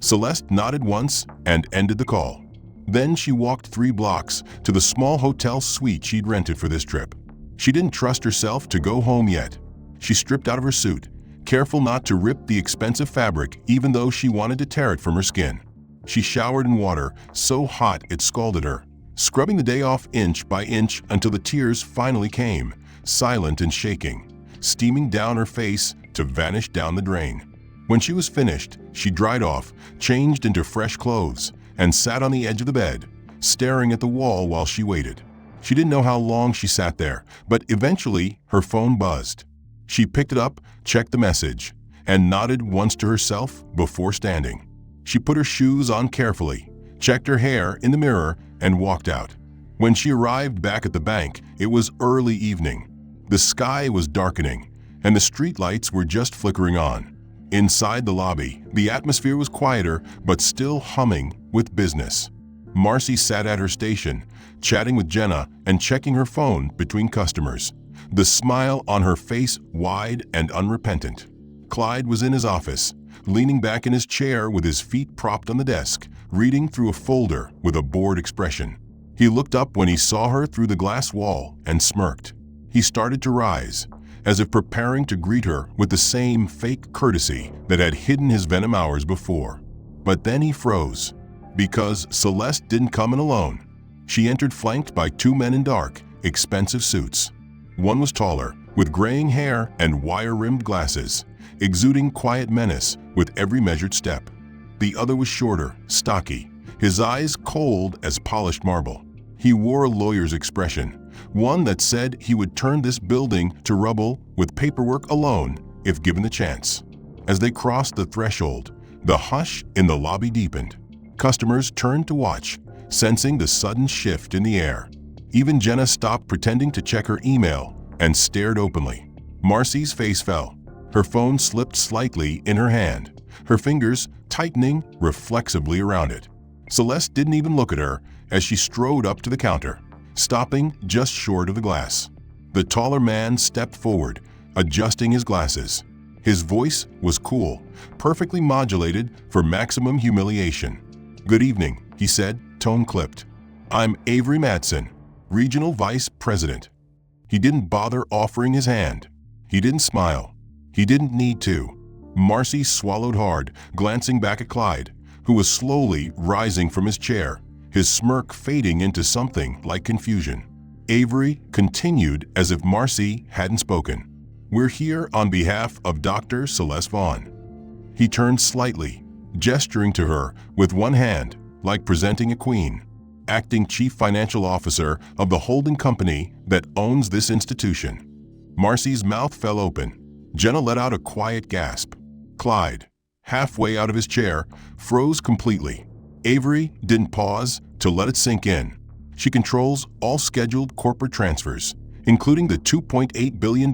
Celeste nodded once and ended the call. Then she walked 3 blocks to the small hotel suite she'd rented for this trip. She didn't trust herself to go home yet. She stripped out of her suit, careful not to rip the expensive fabric even though she wanted to tear it from her skin. She showered in water so hot it scalded her, scrubbing the day off inch by inch until the tears finally came, silent and shaking, steaming down her face to vanish down the drain. When she was finished, she dried off, changed into fresh clothes, and sat on the edge of the bed, staring at the wall while she waited. She didn't know how long she sat there, but eventually her phone buzzed. She picked it up, checked the message, and nodded once to herself before standing. She put her shoes on carefully, checked her hair in the mirror, and walked out. When she arrived back at the bank, it was early evening. The sky was darkening, and the streetlights were just flickering on. Inside the lobby, the atmosphere was quieter but still humming with business. Marcy sat at her station, chatting with Jenna and checking her phone between customers, the smile on her face wide and unrepentant. Clyde was in his office, leaning back in his chair with his feet propped on the desk, reading through a folder with a bored expression. He looked up when he saw her through the glass wall and smirked. He started to rise, as if preparing to greet her with the same fake courtesy that had hidden his venom hours before. But then he froze, because Celeste didn't come in alone. She entered flanked by 2 men in dark, expensive suits. One was taller, with graying hair and wire-rimmed glasses, exuding quiet menace with every measured step. The other was shorter, stocky, his eyes cold as polished marble. He wore a lawyer's expression, one that said he would turn this building to rubble with paperwork alone if given the chance. As they crossed the threshold, the hush in the lobby deepened. Customers turned to watch, sensing the sudden shift in the air. Even Jenna stopped pretending to check her email and stared openly. Marcy's face fell. Her phone slipped slightly in her hand, her fingers tightening reflexively around it. Celeste didn't even look at her as she strode up to the counter, stopping just short of the glass. The taller man stepped forward, adjusting his glasses. His voice was cool, perfectly modulated for maximum humiliation. "Good evening," he said, tone clipped. "I'm Avery Madsen, Regional Vice President." He didn't bother offering his hand. He didn't smile. He didn't need to. Marcy swallowed hard, glancing back at Clyde, who was slowly rising from his chair, his smirk fading into something like confusion. Avery continued as if Marcy hadn't spoken. "We're here on behalf of Dr. Celeste Vaughn." He turned slightly, gesturing to her with one hand, like presenting a queen. "Acting Chief Financial Officer of the holding company that owns this institution." Marcy's mouth fell open. Jenna let out a quiet gasp. Clyde, halfway out of his chair, froze completely. Avery didn't pause to let it sink in. "She controls all scheduled corporate transfers, including the $2.8 billion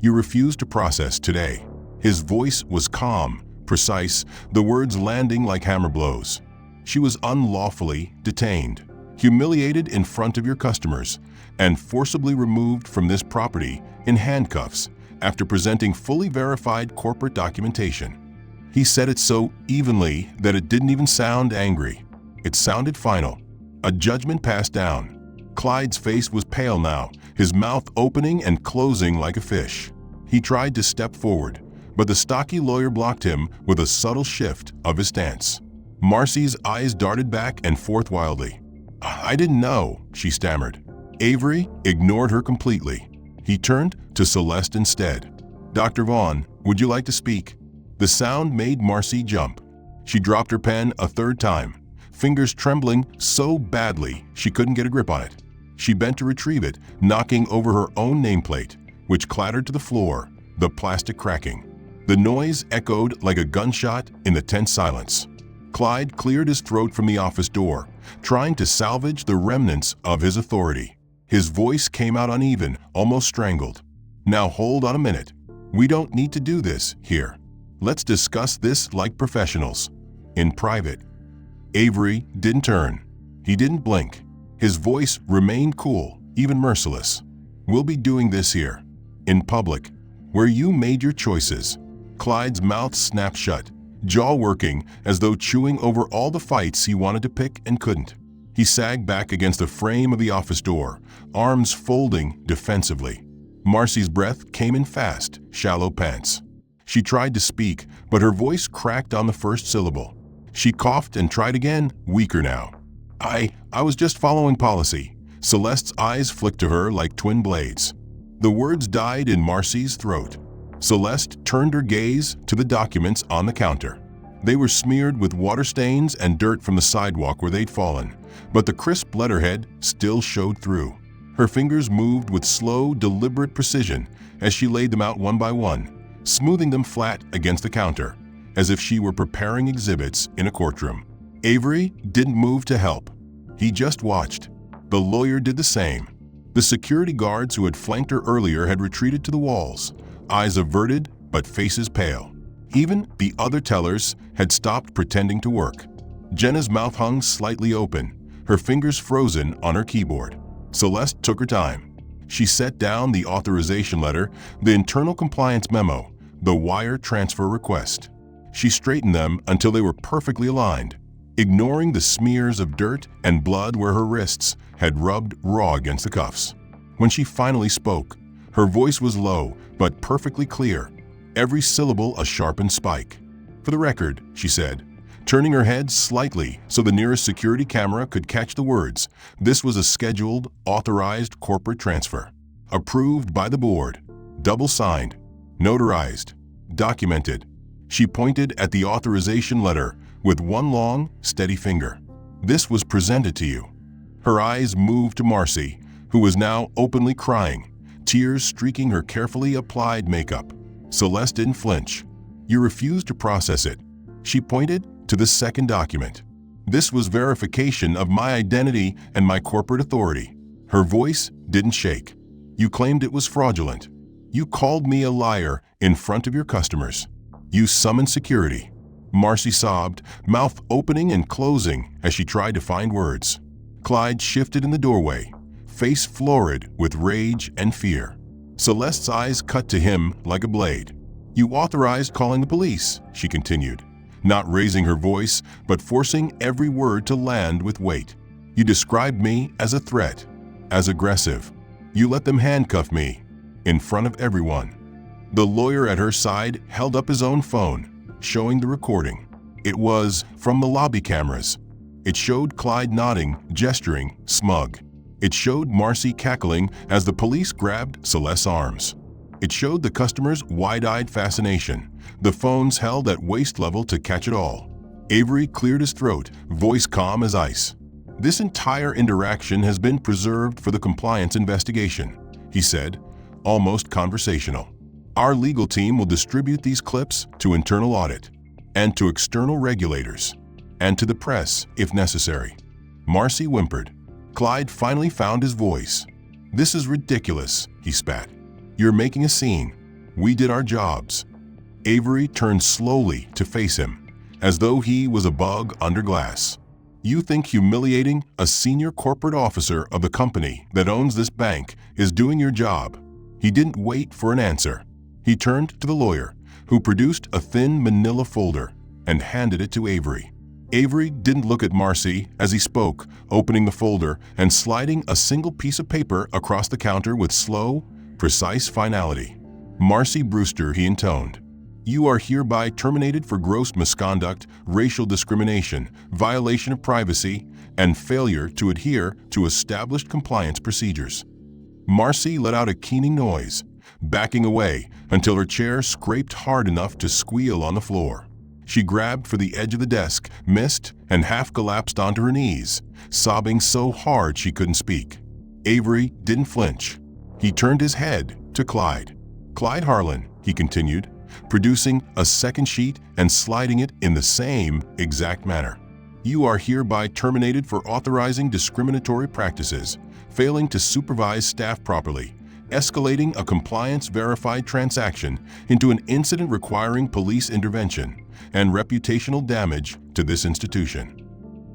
you refused to process today." His voice was calm, precise, the words landing like hammer blows. "She was unlawfully detained, humiliated in front of your customers, and forcibly removed from this property in handcuffs after presenting fully verified corporate documentation." He said it so evenly that it didn't even sound angry. It sounded final. A judgment passed down. Clyde's face was pale now, his mouth opening and closing like a fish. He tried to step forward, but the stocky lawyer blocked him with a subtle shift of his stance. Marcy's eyes darted back and forth wildly. "I didn't know," she stammered. Avery ignored her completely. He turned to Celeste instead. "Dr. Vaughn, would you like to speak?" The sound made Marcy jump. She dropped her pen a third time, fingers trembling so badly she couldn't get a grip on it. She bent to retrieve it, knocking over her own nameplate, which clattered to the floor, the plastic cracking. The noise echoed like a gunshot in the tense silence. Clyde cleared his throat from the office door, trying to salvage the remnants of his authority. His voice came out uneven, almost strangled. "Now hold on a minute. We don't need to do this here. Let's discuss this like professionals. In private." Avery didn't turn. He didn't blink. His voice remained cool, even merciless. "We'll be doing this here. In public, where you made your choices." Clyde's mouth snapped shut, jaw working as though chewing over all the fights he wanted to pick and couldn't. He sagged back against the frame of the office door, arms folding defensively. Marcy's breath came in fast, shallow pants. She tried to speak, but her voice cracked on the first syllable. She coughed and tried again, weaker now. I was just following policy." Celeste's eyes flicked to her like twin blades. The words died in Marcy's throat. Celeste turned her gaze to the documents on the counter. They were smeared with water stains and dirt from the sidewalk where they'd fallen, but the crisp letterhead still showed through. Her fingers moved with slow, deliberate precision as she laid them out one by one, smoothing them flat against the counter, as if she were preparing exhibits in a courtroom. Avery didn't move to help. He just watched. The lawyer did the same. The security guards who had flanked her earlier had retreated to the walls, eyes averted but faces pale. Even the other tellers had stopped pretending to work. Jenna's mouth hung slightly open, her fingers frozen on her keyboard. Celeste took her time. She set down the authorization letter, the internal compliance memo, the wire transfer request. She straightened them until they were perfectly aligned, ignoring the smears of dirt and blood where her wrists had rubbed raw against the cuffs. When she finally spoke, her voice was low but perfectly clear, every syllable a sharpened spike. "For the record," she said, turning her head slightly so the nearest security camera could catch the words, "this was a scheduled, authorized corporate transfer. Approved by the board. Double-signed. Notarized. Documented." She pointed at the authorization letter with one long, steady finger. "This was presented to you." Her eyes moved to Marcy, who was now openly crying, tears streaking her carefully applied makeup. Celeste didn't flinch. "You refused to process it." She pointed to the second document. "This was verification of my identity and my corporate authority." Her voice didn't shake. "You claimed it was fraudulent. You called me a liar in front of your customers. You summoned security." Marcy sobbed, mouth opening and closing as she tried to find words. Clyde shifted in the doorway, face florid with rage and fear. Celeste's eyes cut to him like a blade. "You authorized calling the police," she continued, not raising her voice but forcing every word to land with weight. "You described me as a threat, as aggressive. You let them handcuff me, in front of everyone." The lawyer at her side held up his own phone, showing the recording. It was from the lobby cameras. It showed Clyde nodding, gesturing, smug. It showed Marcy cackling as the police grabbed Celeste's arms. It showed the customer's wide-eyed fascination, the phones held at waist level to catch it all. Avery cleared his throat, voice calm as ice. "This entire interaction has been preserved for the compliance investigation," he said, almost conversational. "Our legal team will distribute these clips to internal audit, and to external regulators, and to the press if necessary." Marcy whimpered. Clyde finally found his voice. "This is ridiculous," he spat. "You're making a scene. We did our jobs." Avery turned slowly to face him, as though he was a bug under glass. "You think humiliating a senior corporate officer of the company that owns this bank is doing your job?" He didn't wait for an answer. He turned to the lawyer, who produced a thin manila folder and handed it to Avery. Avery didn't look at Marcy as he spoke, opening the folder and sliding a single piece of paper across the counter with slow, precise finality. "Marcy Brewster," he intoned. "You are hereby terminated for gross misconduct, racial discrimination, violation of privacy, and failure to adhere to established compliance procedures." Marcy let out a keening noise, backing away until her chair scraped hard enough to squeal on the floor. She grabbed for the edge of the desk, missed, and half collapsed onto her knees, sobbing so hard she couldn't speak. Avery didn't flinch. He turned his head to Clyde. "Clyde Harlan," he continued, producing a second sheet and sliding it in the same exact manner. "You are hereby terminated for authorizing discriminatory practices, failing to supervise staff properly, escalating a compliance-verified transaction into an incident requiring police intervention, and reputational damage to this institution."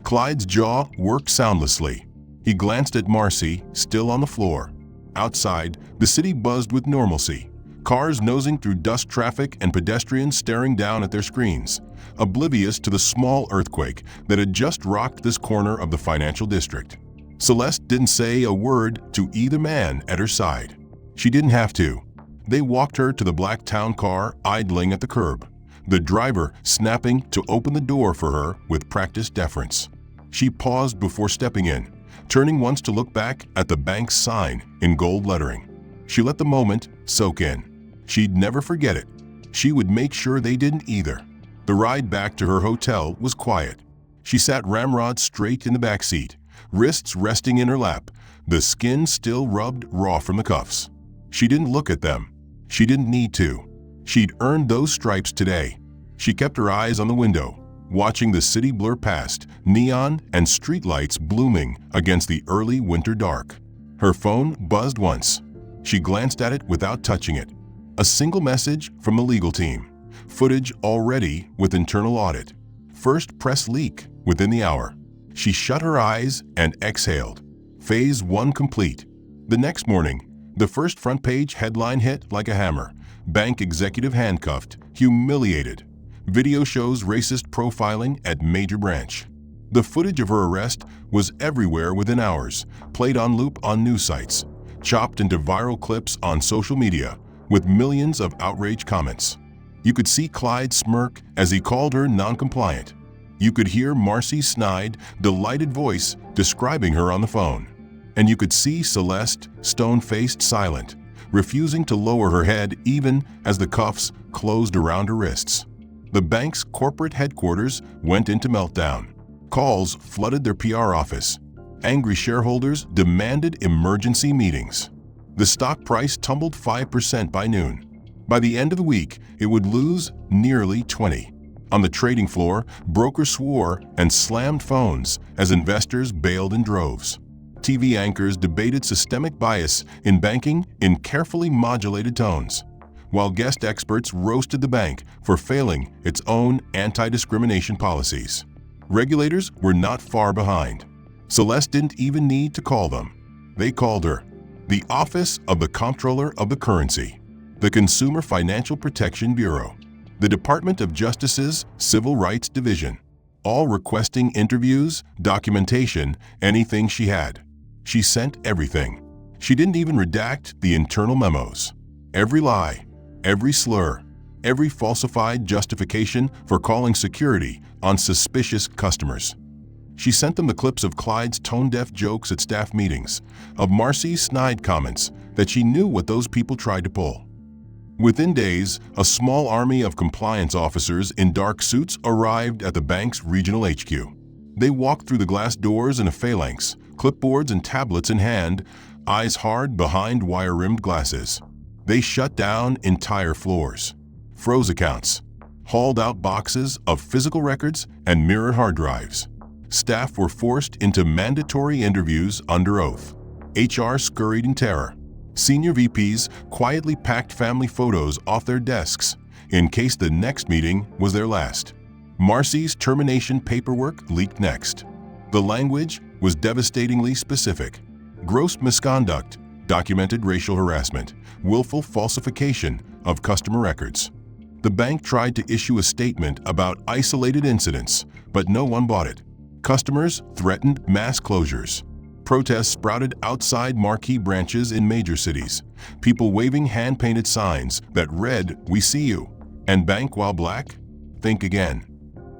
Clyde's jaw worked soundlessly. He glanced at Marcy, still on the floor. Outside, the city buzzed with normalcy. Cars nosing through dust traffic and pedestrians staring down at their screens, oblivious to the small earthquake that had just rocked this corner of the financial district. Celeste didn't say a word to either man at her side. She didn't have to. They walked her to the black town car idling at the curb, the driver snapping to open the door for her with practiced deference. She paused before stepping in, turning once to look back at the bank's sign in gold lettering. She let the moment soak in. She'd never forget it. She would make sure they didn't either. The ride back to her hotel was quiet. She sat ramrod straight in the back seat, wrists resting in her lap, the skin still rubbed raw from the cuffs. She didn't look at them. She didn't need to. She'd earned those stripes today. She kept her eyes on the window, watching the city blur past, neon and streetlights blooming against the early winter dark. Her phone buzzed once. She glanced at it without touching it. A single message from the legal team. Footage already with internal audit. First press leak within the hour. She shut her eyes and exhaled. Phase 1 complete. The next morning, the first front page headline hit like a hammer. Bank executive handcuffed, humiliated. Video shows racist profiling at major branch. The footage of her arrest was everywhere within hours, played on loop on news sites, chopped into viral clips on social media, with millions of outraged comments. You could see Clyde smirk as he called her non-compliant. You could hear Marcy's snide, delighted voice describing her on the phone. And you could see Celeste, stone-faced, silent, refusing to lower her head even as the cuffs closed around her wrists. The bank's corporate headquarters went into meltdown. Calls flooded their PR office. Angry shareholders demanded emergency meetings. The stock price tumbled 5% by noon. By the end of the week, it would lose nearly 20%. On the trading floor, brokers swore and slammed phones as investors bailed in droves. TV anchors debated systemic bias in banking in carefully modulated tones, while guest experts roasted the bank for failing its own anti-discrimination policies. Regulators were not far behind. Celeste didn't even need to call them. They called her. The Office of the Comptroller of the Currency, the Consumer Financial Protection Bureau, the Department of Justice's Civil Rights Division, all requesting interviews, documentation, anything she had. She sent everything. She didn't even redact the internal memos. Every lie, every slur, every falsified justification for calling security on suspicious customers. She sent them the clips of Clyde's tone-deaf jokes at staff meetings, of Marcy's snide comments that she knew what those people tried to pull. Within days, a small army of compliance officers in dark suits arrived at the bank's regional HQ. They walked through the glass doors in a phalanx, clipboards and tablets in hand, eyes hard behind wire-rimmed glasses. They shut down entire floors, froze accounts, hauled out boxes of physical records and mirror hard drives. Staff were forced into mandatory interviews under oath. HR scurried in terror. Senior VPs quietly packed family photos off their desks in case the next meeting was their last. Marcy's termination paperwork leaked next. The language was devastatingly specific. Gross misconduct, documented racial harassment, willful falsification of customer records. The bank tried to issue a statement about isolated incidents, but no one bought it. Customers threatened mass closures. Protests sprouted outside marquee branches in major cities, people waving hand-painted signs that read, "We see you," and "Bank while black? Think again."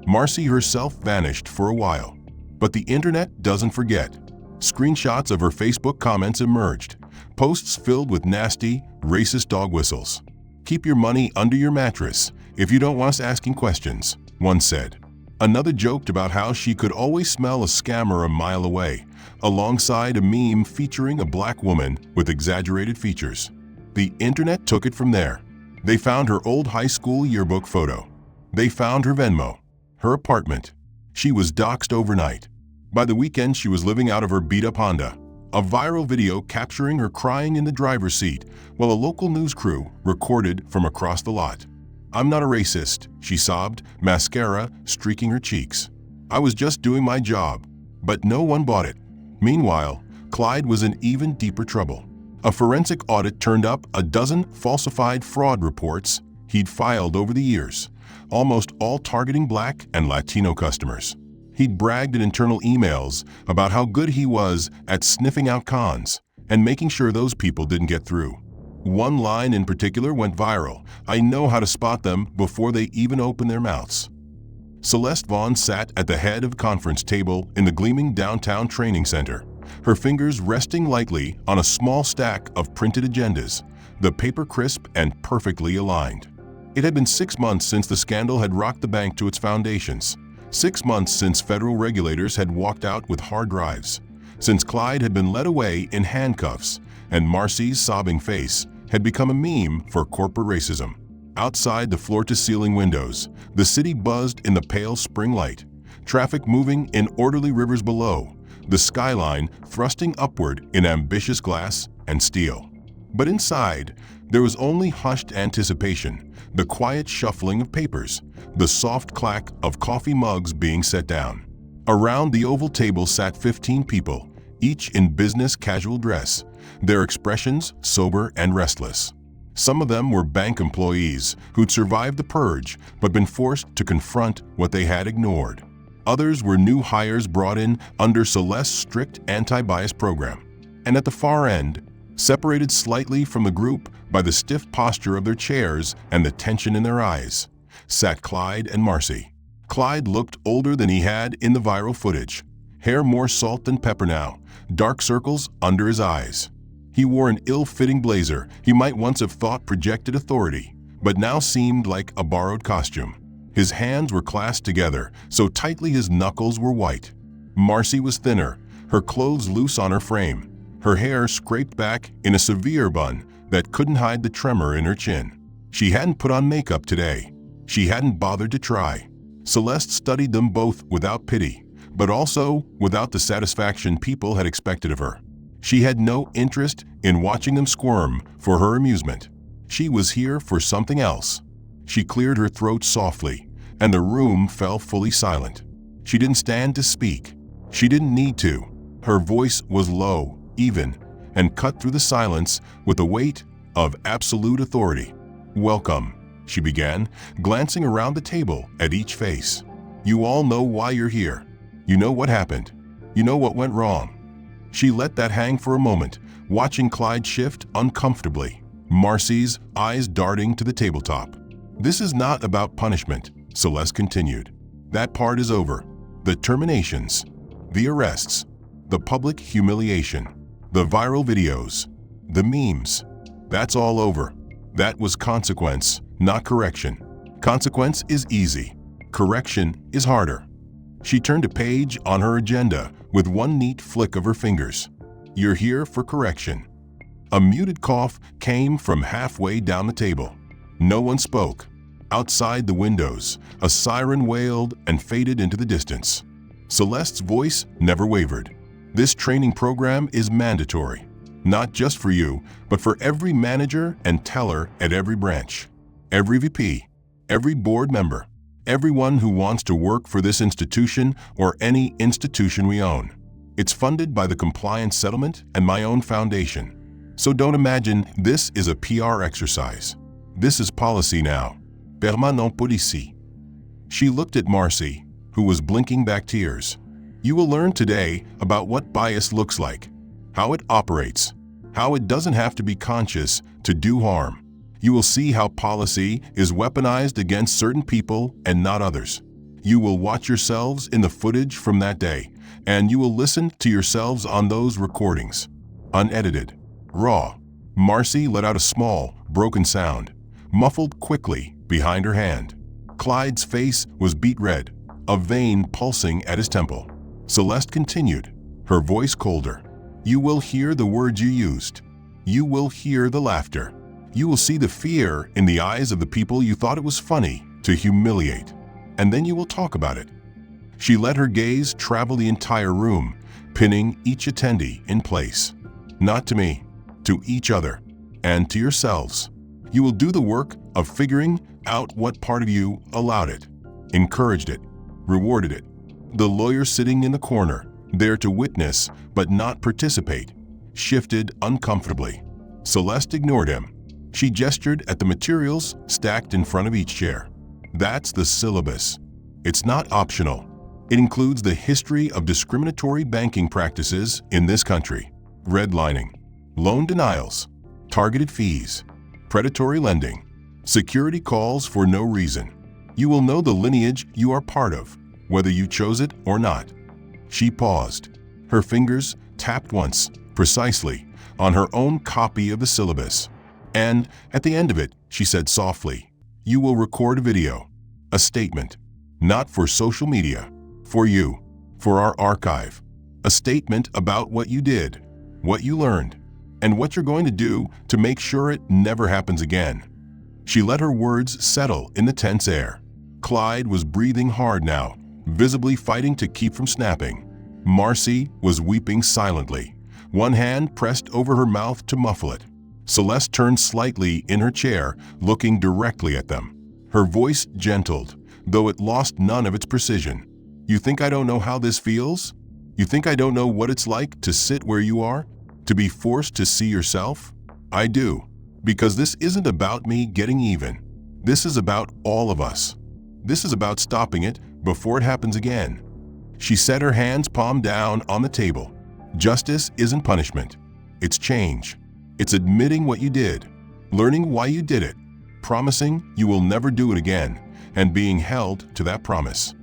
Marcy herself vanished for a while. But the internet doesn't forget. Screenshots of her Facebook comments emerged, posts filled with nasty, racist dog whistles. "Keep your money under your mattress if you don't want us asking questions," one said. Another joked about how she could always smell a scammer a mile away, alongside a meme featuring a black woman with exaggerated features. The internet took it from there. They found her old high school yearbook photo. They found her Venmo, her apartment. She was doxxed overnight. By the weekend, she was living out of her beat-up Honda. A viral video capturing her crying in the driver's seat while a local news crew recorded from across the lot. "I'm not a racist," she sobbed, mascara streaking her cheeks. "I was just doing my job." But no one bought it. Meanwhile, Clyde was in even deeper trouble. A forensic audit turned up a dozen falsified fraud reports he'd filed over the years, almost all targeting Black and Latino customers. He'd bragged in internal emails about how good he was at sniffing out cons and making sure those people didn't get through. One line in particular went viral: "I know how to spot them before they even open their mouths." Celeste Vaughn sat at the head of a conference table in the gleaming downtown training center, her fingers resting lightly on a small stack of printed agendas, the paper crisp and perfectly aligned. It had been 6 months since the scandal had rocked the bank to its foundations, 6 months since federal regulators had walked out with hard drives, since Clyde had been led away in handcuffs, and Marcy's sobbing face had become a meme for corporate racism. Outside the floor-to-ceiling windows, the city buzzed in the pale spring light, traffic moving in orderly rivers below, the skyline thrusting upward in ambitious glass and steel. But inside, there was only hushed anticipation, the quiet shuffling of papers, the soft clack of coffee mugs being set down. Around the oval table sat 15 people, each in business casual dress, their expressions sober and restless. Some of them were bank employees who'd survived the purge but been forced to confront what they had ignored. Others were new hires brought in under Celeste's strict anti-bias program. And at the far end, separated slightly from the group by the stiff posture of their chairs and the tension in their eyes, sat Clyde and Marcy. Clyde looked older than he had in the viral footage, hair more salt than pepper now, dark circles under his eyes. He wore an ill-fitting blazer he might once have thought projected authority, but now seemed like a borrowed costume. His hands were clasped together, so tightly his knuckles were white. Marcy was thinner, her clothes loose on her frame, her hair scraped back in a severe bun that couldn't hide the tremor in her chin. She hadn't put on makeup today. She hadn't bothered to try. Celeste studied them both without pity, but also without the satisfaction people had expected of her. She had no interest in watching them squirm for her amusement. She was here for something else. She cleared her throat softly, and the room fell fully silent. She didn't stand to speak. She didn't need to. Her voice was low, even, and cut through the silence with the weight of absolute authority. "Welcome," she began, glancing around the table at each face. "You all know why you're here. You know what happened. You know what went wrong." She let that hang for a moment, watching Clyde shift uncomfortably, Marcy's eyes darting to the tabletop. "This is not about punishment," Celeste continued. "That part is over. The terminations, the arrests, the public humiliation, the viral videos, the memes, that's all over. That was consequence, not correction. Consequence is easy. Correction is harder." She turned a page on her agenda with one neat flick of her fingers. "You're here for correction." A muted cough came from halfway down the table. No one spoke. Outside the windows, a siren wailed and faded into the distance. Celeste's voice never wavered. "This training program is mandatory, not just for you, but for every manager and teller at every branch, every VP, every board member, everyone who wants to work for this institution or any institution we own. It's funded by the compliance settlement and my own foundation. So don't imagine this is a PR exercise. This is policy now. permanent policier. She looked at Marcy, who was blinking back tears. You will learn today about what bias looks like, how it operates, how it doesn't have to be conscious to do harm. You will see how policy is weaponized against certain people and not others. You will watch yourselves in the footage from that day, and you will listen to yourselves on those recordings. Unedited, raw. Marcy let out a small, broken sound, muffled quickly behind her hand. Clyde's face was beet red, a vein pulsing at his temple. Celeste continued, her voice colder. You will hear the words you used. You will hear the laughter. You will see the fear in the eyes of the people you thought it was funny to humiliate. And then you will talk about it. She let her gaze travel the entire room, pinning each attendee in place. Not to me, to each other, and to yourselves. You will do the work of figuring out what part of you allowed it, encouraged it, rewarded it. The lawyer sitting in the corner, there to witness but not participate, shifted uncomfortably. Celeste ignored him. She gestured at the materials stacked in front of each chair. That's the syllabus. It's not optional. It includes the history of discriminatory banking practices in this country, redlining, loan denials, targeted fees, predatory lending, security calls for no reason. You will know the lineage you are part of, whether you chose it or not. She paused. Her fingers tapped once, precisely, on her own copy of the syllabus. And at the end of it, she said softly, you will record a video, a statement, not for social media, for you, for our archive, a statement about what you did, what you learned, and what you're going to do to make sure it never happens again. She let her words settle in the tense air. Clyde was breathing hard now, visibly fighting to keep from snapping. Marcy was weeping silently, one hand pressed over her mouth to muffle it. Celeste turned slightly in her chair, looking directly at them. Her voice gentled, though it lost none of its precision. You think I don't know how this feels? You think I don't know what it's like to sit where you are? To be forced to see yourself? I do, because this isn't about me getting even. This is about all of us. This is about stopping it before it happens again. She set her hands palm down on the table. Justice isn't punishment. It's change. It's admitting what you did, learning why you did it, promising you will never do it again, and being held to that promise.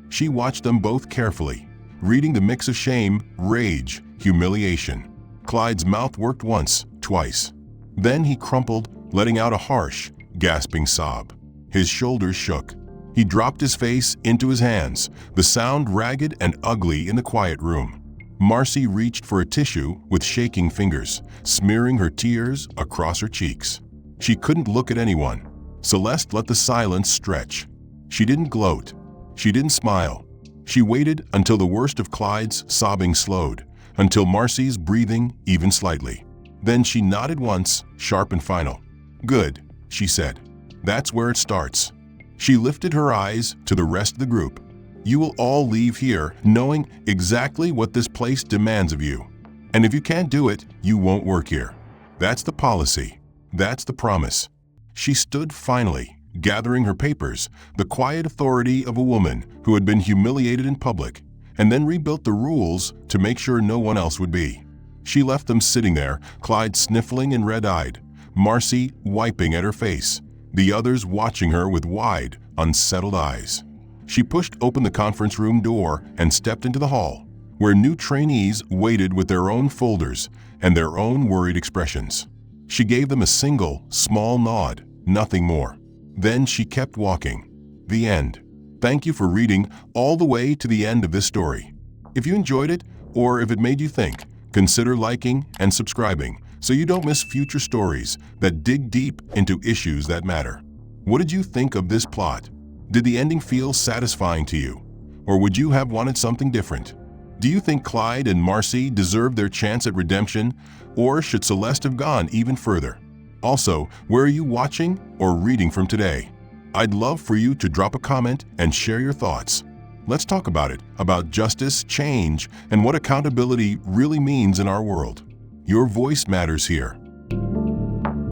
She watched them both carefully, reading the mix of shame, rage, humiliation. Clyde's mouth worked once, twice. Then he crumpled, letting out a harsh, gasping sob. His shoulders shook. He dropped his face into his hands, the sound ragged and ugly in the quiet room. Marcy reached for a tissue with shaking fingers, smearing her tears across her cheeks. She couldn't look at anyone. Celeste let the silence stretch. She didn't gloat. She didn't smile. She waited until the worst of Clyde's sobbing slowed, until Marcy's breathing even slightly. Then she nodded once, sharp and final. Good, she said. That's where it starts. She lifted her eyes to the rest of the group. You will all leave here knowing exactly what this place demands of you. And if you can't do it, you won't work here. That's the policy. That's the promise. She stood finally, gathering her papers, the quiet authority of a woman who had been humiliated in public, and then rebuilt the rules to make sure no one else would be. She left them sitting there, Clyde sniffling and red-eyed, Marcy wiping at her face, the others watching her with wide, unsettled eyes. She pushed open the conference room door and stepped into the hall, where new trainees waited with their own folders and their own worried expressions. She gave them a single, small nod, nothing more. Then she kept walking. The end. Thank you for reading all the way to the end of this story. If you enjoyed it, or if it made you think, consider liking and subscribing so you don't miss future stories that dig deep into issues that matter. What did you think of this plot? Did the ending feel satisfying to you? Or would you have wanted something different? Do you think Clyde and Marcy deserve their chance at redemption, or should Celeste have gone even further? Also, where are you watching or reading from today? I'd love for you to drop a comment and share your thoughts. Let's talk about justice, change, and what accountability really means in our world. Your voice matters here.